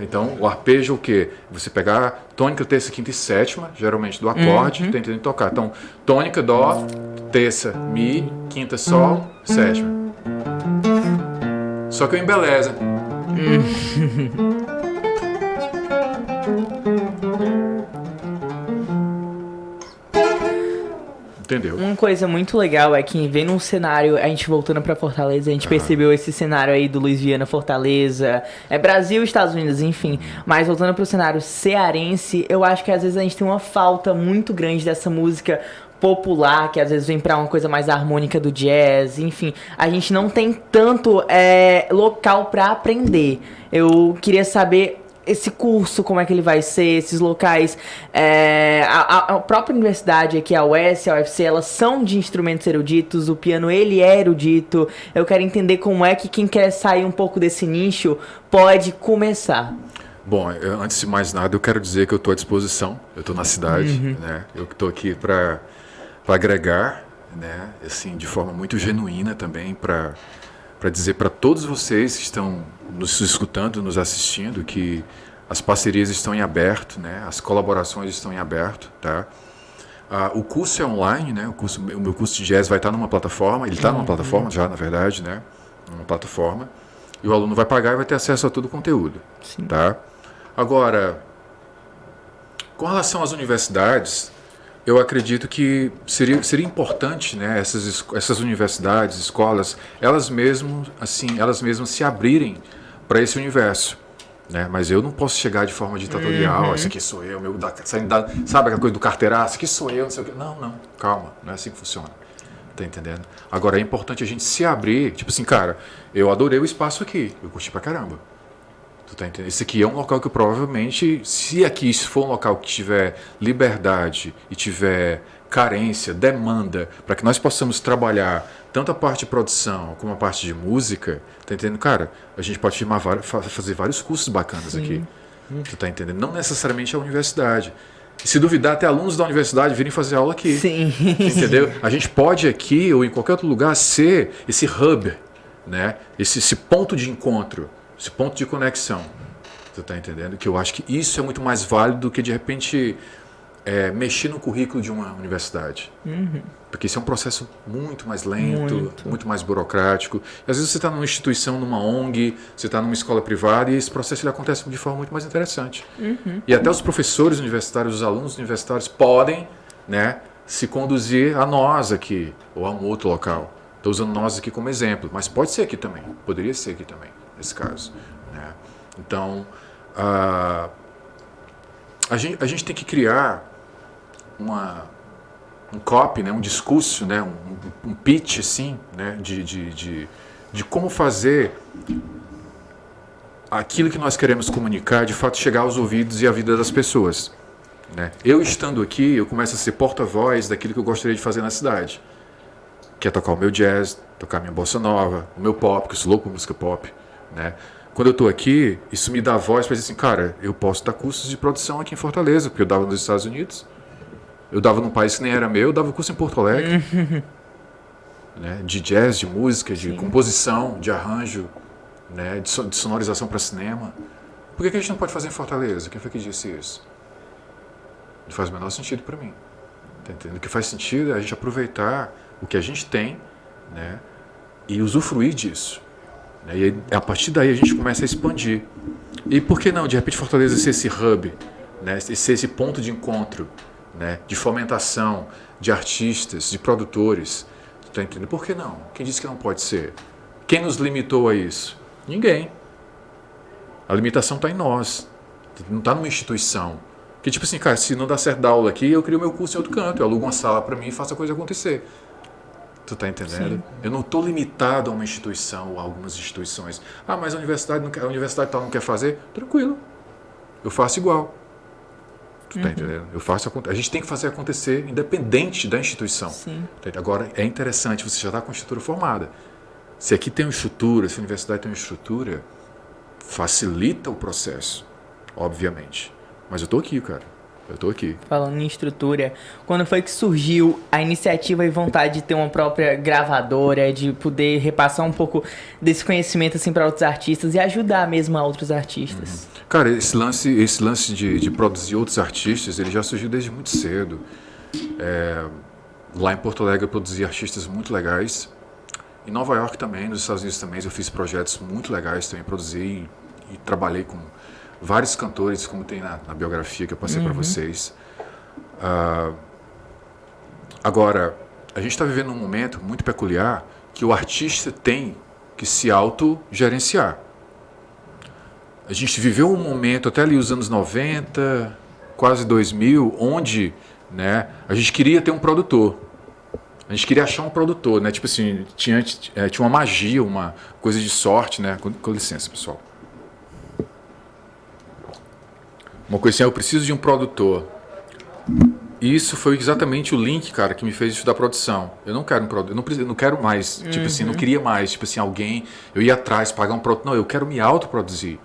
Então, o arpejo é o quê? Você pegar tônica, terça, quinta e sétima, geralmente do acorde, tá entendendo? Tocar. Então, tônica, dó, terça, mi, quinta, sol, sétima. Só que eu embelezo. Entendeu? Uma coisa muito legal é que vem num cenário, a gente voltando pra Fortaleza, a gente percebeu esse cenário aí do Luiz Viana, Fortaleza, Brasil, Estados Unidos, enfim. Mas voltando pro cenário cearense, eu acho que às vezes a gente tem uma falta muito grande dessa música popular, que às vezes vem pra uma coisa mais harmônica do jazz, enfim. A gente não tem tanto local pra aprender. Eu queria saber esse curso, como é que ele vai ser, esses locais, a própria universidade aqui, a UES, a UFC, elas são de instrumentos eruditos, o piano ele é erudito. Eu quero entender como é que quem quer sair um pouco desse nicho pode começar. Bom, antes de mais nada, eu quero dizer que eu estou à disposição, eu estou na cidade, né? Eu estou aqui para agregar, né? Assim, de forma muito genuína também, para dizer para todos vocês que estão nos escutando, nos assistindo, que as parcerias estão em aberto, né? As colaborações estão em aberto, tá? O curso é online, né? O meu curso de jazz vai estar numa plataforma, ele está numa plataforma já, na verdade, né? Uma plataforma, e o aluno vai pagar e vai ter acesso a todo o conteúdo. Sim. Tá? Agora, com relação às universidades, eu acredito que seria importante, né, essas universidades, escolas, elas mesmas se abrirem para esse universo. Né? Mas eu não posso chegar de forma ditatorial, esse aqui sou eu, sabe aquela coisa do carteiraço, aqui sou eu, não sei o quê. Não, calma, não é assim que funciona. Tá entendendo? Agora é importante a gente se abrir, tipo assim, cara, eu adorei o espaço aqui, eu curti pra caramba. Tu tá entendendo? Esse aqui é um local que provavelmente, se aqui for um local que tiver liberdade e tiver carência, demanda, para que nós possamos trabalhar tanto a parte de produção como a parte de música, tá entendendo? Cara, a gente pode fazer vários cursos bacanas aqui. Tu tá entendendo? Não necessariamente a universidade. E se duvidar, até alunos da universidade virem fazer aula aqui. Sim. Entendeu? A gente pode aqui ou em qualquer outro lugar ser esse hub, né? Esse ponto de encontro, esse ponto de conexão. Você está entendendo? Que eu acho que isso é muito mais válido do que, de repente, mexer no currículo de uma universidade. Porque isso é um processo muito mais lento, muito mais burocrático. E, às vezes você está numa instituição, numa ONG, você está numa escola privada e esse processo ele acontece de forma muito mais interessante. E até os professores universitários, os alunos universitários podem, né, se conduzir a nós aqui ou a um outro local. Estou usando nós aqui como exemplo, mas pode ser aqui também, poderia ser aqui também, nesse caso. Né? Então, a gente tem que criar um copy, né, um discurso, né, um pitch assim, né, de como fazer aquilo que nós queremos comunicar de fato chegar aos ouvidos e à vida das pessoas. Né? Eu estando aqui, eu começo a ser porta-voz daquilo que eu gostaria de fazer na cidade. Que é tocar o meu jazz, tocar a minha bossa nova, o meu pop, que eu sou louco por música pop. Né? Quando eu estou aqui, isso me dá voz para dizer assim, cara, eu posso dar cursos de produção aqui em Fortaleza, porque eu dava nos Estados Unidos, eu dava num país que nem era meu, eu dava curso em Porto Alegre. Né? De jazz, de música, de composição, de arranjo, né? De sonorização para cinema. Por que a gente não pode fazer em Fortaleza? Quem foi que disse isso? Não faz o menor sentido para mim. Tá entendendo? O que faz sentido é a gente aproveitar o que a gente tem, né, e usufruir disso. Né, e a partir daí a gente começa a expandir. E por que não, de repente, Fortaleza ser esse hub, né, ser esse ponto de encontro, né, de fomentação de artistas, de produtores. Tá entendendo? Por que não? Quem disse que não pode ser? Quem nos limitou a isso? Ninguém. A limitação está em nós. Não está numa instituição. Que tipo assim, cara, se não dá certo dar aula aqui, eu crio meu curso em outro canto. Eu alugo uma sala para mim e faço a coisa acontecer. Tu tá entendendo? Sim. Eu não estou limitado a uma instituição ou a algumas instituições. Ah, mas a universidade tal não quer fazer? Tranquilo. Eu faço igual. Tu tá entendendo? A gente tem que fazer acontecer independente da instituição. Sim. Agora, é interessante, você já está com a estrutura formada. Se aqui tem uma estrutura, se a universidade tem uma estrutura, facilita o processo, obviamente. Mas eu tô aqui, cara. Eu tô aqui. Falando em estrutura, quando foi que surgiu a iniciativa e vontade de ter uma própria gravadora, de poder repassar um pouco desse conhecimento assim para outros artistas e ajudar mesmo a outros artistas? Cara, esse lance de produzir outros artistas, ele já surgiu desde muito cedo. Lá em Porto Alegre eu produzi artistas muito legais. Em Nova York também, nos Estados Unidos também, eu fiz projetos muito legais, também produzi e trabalhei com vários cantores, como tem na biografia que eu passei para vocês. Agora, a gente está vivendo um momento muito peculiar que o artista tem que se autogerenciar. A gente viveu um momento, até ali os anos 90, quase 2000, onde, né, a gente queria ter um produtor. A gente queria achar um produtor, né? Tipo assim, tinha uma magia, uma coisa de sorte, né? Com licença, pessoal. Uma coisa assim, eu preciso de um produtor. E isso foi exatamente o link, cara, que me fez estudar produção. Eu não quero um produtor, eu não quero mais, tipo assim, não queria mais, tipo assim, alguém, eu ia atrás, pagar um produtor. Não, eu quero me autoproduzir.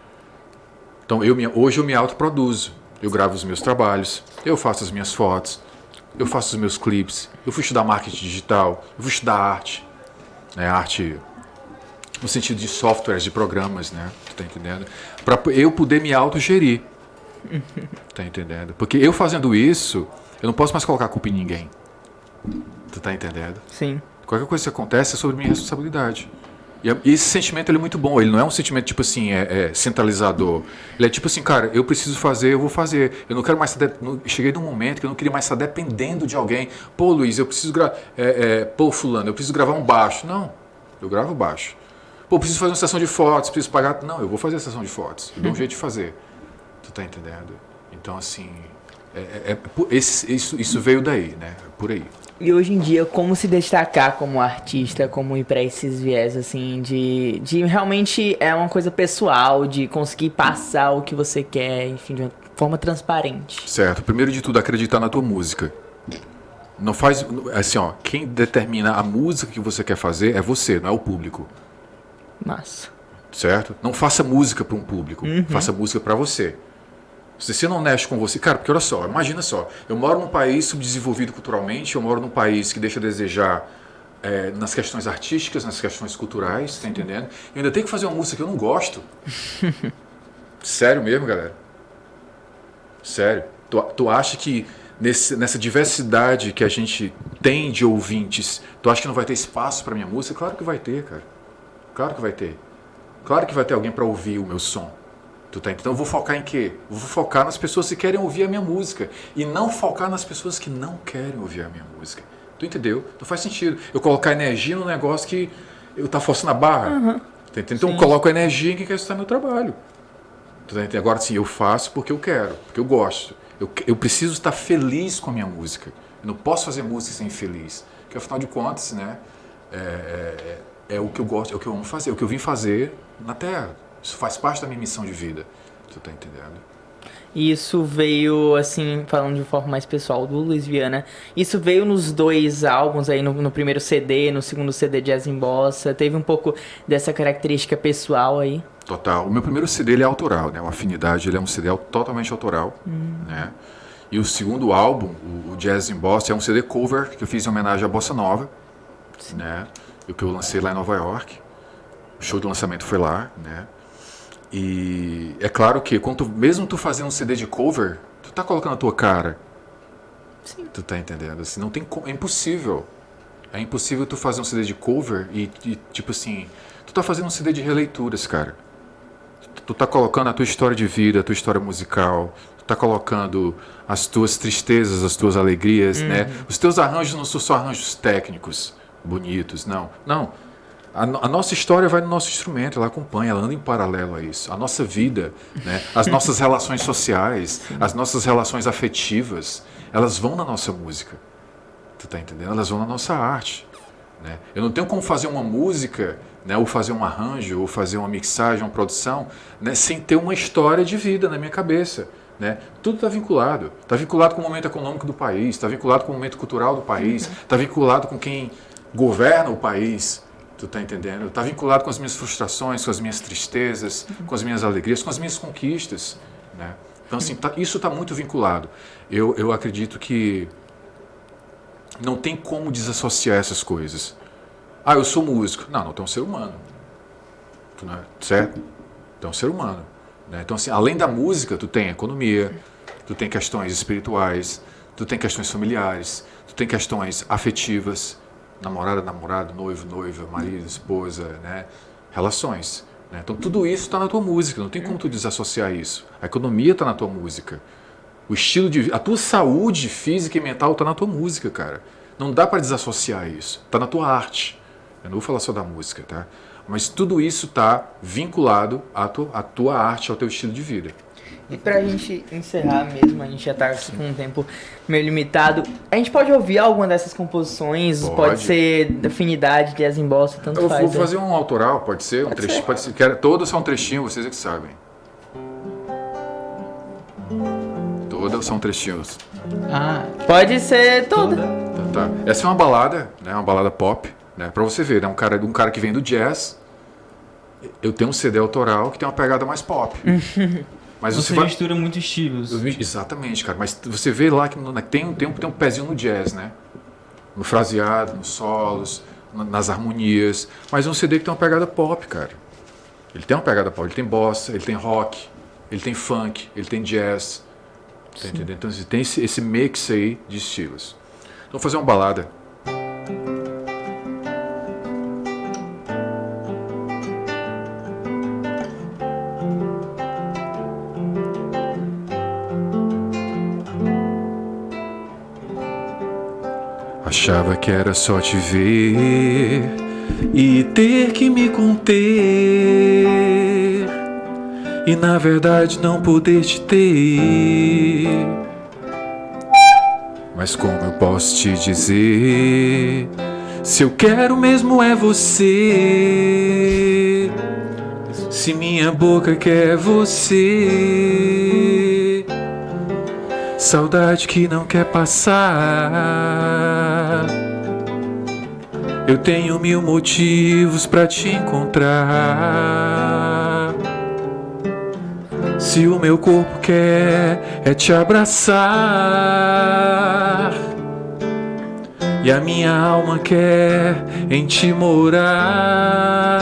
Então, hoje eu me autoproduzo. Eu gravo os meus trabalhos, eu faço as minhas fotos, eu faço os meus clipes, eu fui estudar marketing digital, eu fui estudar arte, né, arte no sentido de softwares, de programas, né, tu tá entendendo? Para eu poder me autogerir, tá entendendo? Porque eu fazendo isso, eu não posso mais colocar a culpa em ninguém, tu tá entendendo? Sim. Qualquer coisa que acontece é sobre minha responsabilidade. E esse sentimento ele é muito bom, ele não é um sentimento tipo assim, centralizador. Ele é tipo assim, cara, eu preciso fazer, eu vou fazer. Eu não quero mais cheguei num momento que eu não queria mais estar dependendo de alguém. Pô, Luiz, eu preciso pô, fulano, eu preciso gravar um baixo. Não, eu gravo baixo. Pô, eu preciso fazer uma sessão de fotos, preciso pagar. Não, eu vou fazer a sessão de fotos. Eu dou um jeito de fazer. Tu tá entendendo? Então, assim, isso veio daí, né? Por aí. E hoje em dia, como se destacar como artista, como ir pra esses viés, assim, de realmente é uma coisa pessoal, de conseguir passar o que você quer, enfim, de uma forma transparente. Certo. Primeiro de tudo, acreditar na tua música. Não faz, assim, ó, quem determina a música que você quer fazer é você, não é o público. Massa. Certo? Não faça música para um público, faça música para você. Se você não mexe com você... Cara, porque olha só, imagina só. Eu moro num país subdesenvolvido culturalmente, eu moro num país que deixa a desejar nas questões artísticas, nas questões culturais, tá entendendo? Eu ainda tenho que fazer uma música que eu não gosto. Sério mesmo, galera? Sério. Tu acha que nessa diversidade que a gente tem de ouvintes, tu acha que não vai ter espaço para minha música? Claro que vai ter, cara. Claro que vai ter. Claro que vai ter alguém para ouvir o meu som. Então eu vou focar em quê? Eu vou focar nas pessoas que querem ouvir a minha música e não focar nas pessoas que não querem ouvir a minha música. Tu entendeu? Não faz sentido eu colocar energia num negócio que eu tá forçando a barra. Então eu coloco energia em quem quer escutar meu trabalho. Agora sim, eu faço porque eu quero, porque eu gosto. Eu preciso estar feliz com a minha música. Eu não posso fazer música sem feliz. Porque afinal de contas, né, é o que eu gosto, é o que eu amo fazer, é o que eu vim fazer na Terra. Isso faz parte da minha missão de vida. Tu tá entendendo? E isso veio, assim, falando de forma mais pessoal do Luiz Viana, isso veio nos dois álbuns aí, no primeiro CD, no segundo CD Jazz em Bossa, teve um pouco dessa característica pessoal aí? Total. O meu primeiro CD ele é autoral, né? O Afinidade ele é um CD totalmente autoral, né? E o segundo álbum, o Jazz em Bossa, é um CD cover que eu fiz em homenagem à Bossa Nova, né? E o que eu lancei lá em Nova York. O show de lançamento foi lá, né? E é claro que mesmo tu fazendo um CD de cover, tu tá colocando a tua cara. Sim. Tu tá entendendo? Assim, não tem é impossível. É impossível tu fazer um CD de cover e tipo assim, tu tá fazendo um CD de releituras, cara. Tu tá colocando a tua história de vida, a tua história musical, tu tá colocando as tuas tristezas, as tuas alegrias, né? Os teus arranjos não são só arranjos técnicos, bonitos, não. Não. A nossa história vai no nosso instrumento, ela acompanha, ela anda em paralelo a isso. A nossa vida, né? As nossas relações sociais, as nossas relações afetivas, elas vão na nossa música. Tu tá entendendo? Elas vão na nossa arte. Né? Eu não tenho como fazer uma música, né? Ou fazer um arranjo, ou fazer uma mixagem, uma produção, né? Sem ter uma história de vida na minha cabeça. Né? Tudo está vinculado. Está vinculado com o momento econômico do país, está vinculado com o momento cultural do país, está vinculado com quem governa o país. Tu tá entendendo? Está vinculado com as minhas frustrações, com as minhas tristezas, com as minhas alegrias, com as minhas conquistas. Né? Então, assim, isso está muito vinculado. Eu acredito que não tem como desassociar essas coisas. Ah, eu sou músico. Não, tu é um ser humano. Tu não é, certo? Tu é um ser humano. Né? Então, assim, além da música, tu tem economia, tu tem questões espirituais, tu tem questões familiares, tu tem questões afetivas, namorado, noivo, noiva, marido, esposa, né? Relações. Né? Então tudo isso está na tua música, não tem como tu desassociar isso. A economia está na tua música. O estilo de vida, a tua saúde física e mental está na tua música, cara. Não dá para desassociar isso. Está na tua arte. Eu não vou falar só da música, tá? Mas tudo isso está vinculado à tua arte, ao teu estilo de vida. E pra gente encerrar mesmo, a gente já tá com um tempo meio limitado. A gente pode ouvir alguma dessas composições? Pode ser afinidade, jazz em bossa, tanto faz. Eu vou fazer um autoral, pode ser? Um trechinho, pode ser. Todas são um trechinho, vocês é que sabem. Todas são trechinhos. Ah, pode ser toda. Tá. Essa é uma balada, né? Uma balada pop, né? Pra você ver, né? Um cara que vem do jazz. Eu tenho um CD autoral que tem uma pegada mais pop. Mas você mistura muitos estilos. Exatamente, cara. Mas você vê lá que tem um pezinho no jazz, né? No fraseado, nos solos, nas harmonias. Mas é um CD que tem uma pegada pop, cara. Ele tem uma pegada pop. Ele tem bossa, ele tem rock, ele tem funk, ele tem jazz. Tá entendendo? Então tem esse mix aí de estilos. Então vou fazer uma balada. Achava que era só te ver e ter que me conter, e na verdade não poder te ter. Mas como eu posso te dizer, se eu quero mesmo é você, se minha boca quer você, saudade que não quer passar. Eu tenho 1000 motivos pra te encontrar. Se o meu corpo quer é te abraçar, e a minha alma quer em ti morar.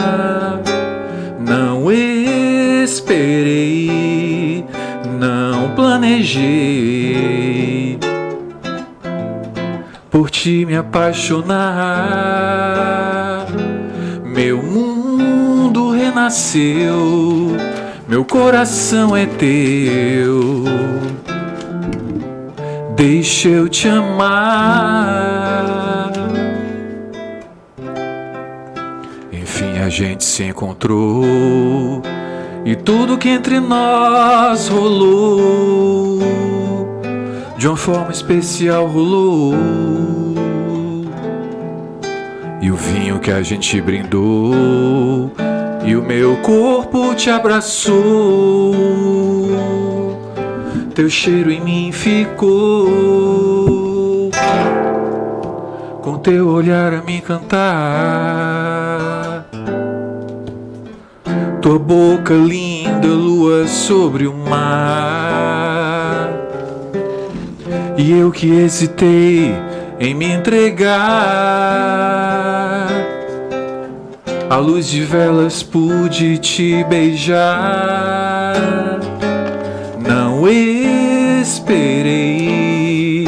Não esperei, não planejei por ti me apaixonar. Meu mundo renasceu, meu coração é teu. Deixa eu te amar. Enfim a gente se encontrou e tudo que entre nós rolou de uma forma especial rolou. E o vinho que a gente brindou e o meu corpo te abraçou. Teu cheiro em mim ficou, com teu olhar a me encantar. Tua boca linda, lua sobre o mar. E eu que hesitei em me entregar, à luz de velas pude te beijar. Não esperei,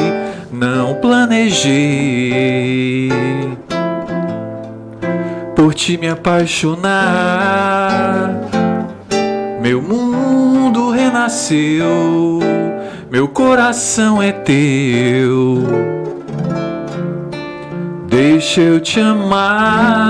não planejei por te me apaixonar. Meu mundo renasceu, meu coração é teu. Deixa eu te amar.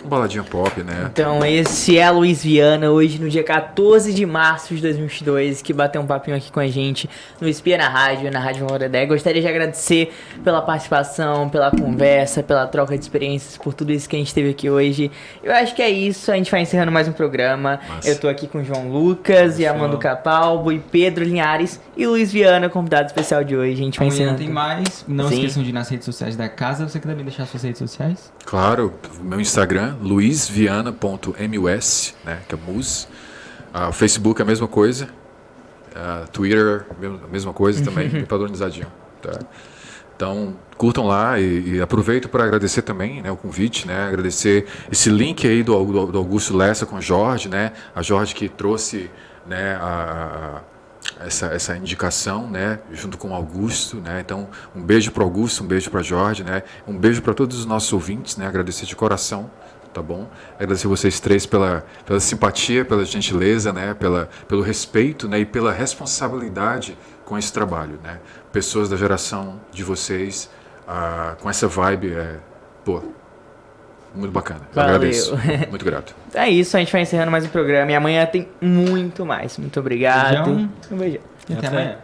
Baladinha pop, né? Então esse é a Luiz Viana, hoje no dia 14 de março de 2022, que bateu um papinho aqui com a gente no Espia na Rádio Valdedeia. Gostaria de agradecer pela participação, pela conversa, pela troca de experiências, por tudo isso que a gente teve aqui hoje. Eu acho que é isso, a gente vai encerrando mais um programa. Massa. Eu tô aqui com o João Lucas e Amando Capalbo e Pedro Linhares e Luiz Viana, convidado especial de hoje. A gente vai Amanhã encerrando. tem mais. Não Sim. esqueçam de ir nas redes sociais da casa. Você quer também deixar suas redes sociais? Claro, meu Instagram, luizviana.mus, né, que é mus. Facebook é a mesma coisa. Twitter, a mesma coisa também, bem padronizadinho. Tá? Então, curtam lá e aproveito para agradecer também, né, o convite, né, agradecer esse link aí do Augusto Lessa com o Jorge, né, a Jorge que trouxe, né, essa indicação, né, junto com o Augusto, né, então um beijo para o Augusto, um beijo para Jorge, né, um beijo para todos os nossos ouvintes, né, agradecer de coração, tá bom? Agradecer vocês três pela simpatia, pela gentileza, né, pelo respeito, né, e pela responsabilidade com esse trabalho, né, pessoas da geração de vocês, com essa vibe, muito bacana. Valeu. Agradeço, muito grato. É isso, a gente vai encerrando mais um programa e amanhã tem muito mais. Muito obrigado. Beijão. Um beijão. Até amanhã.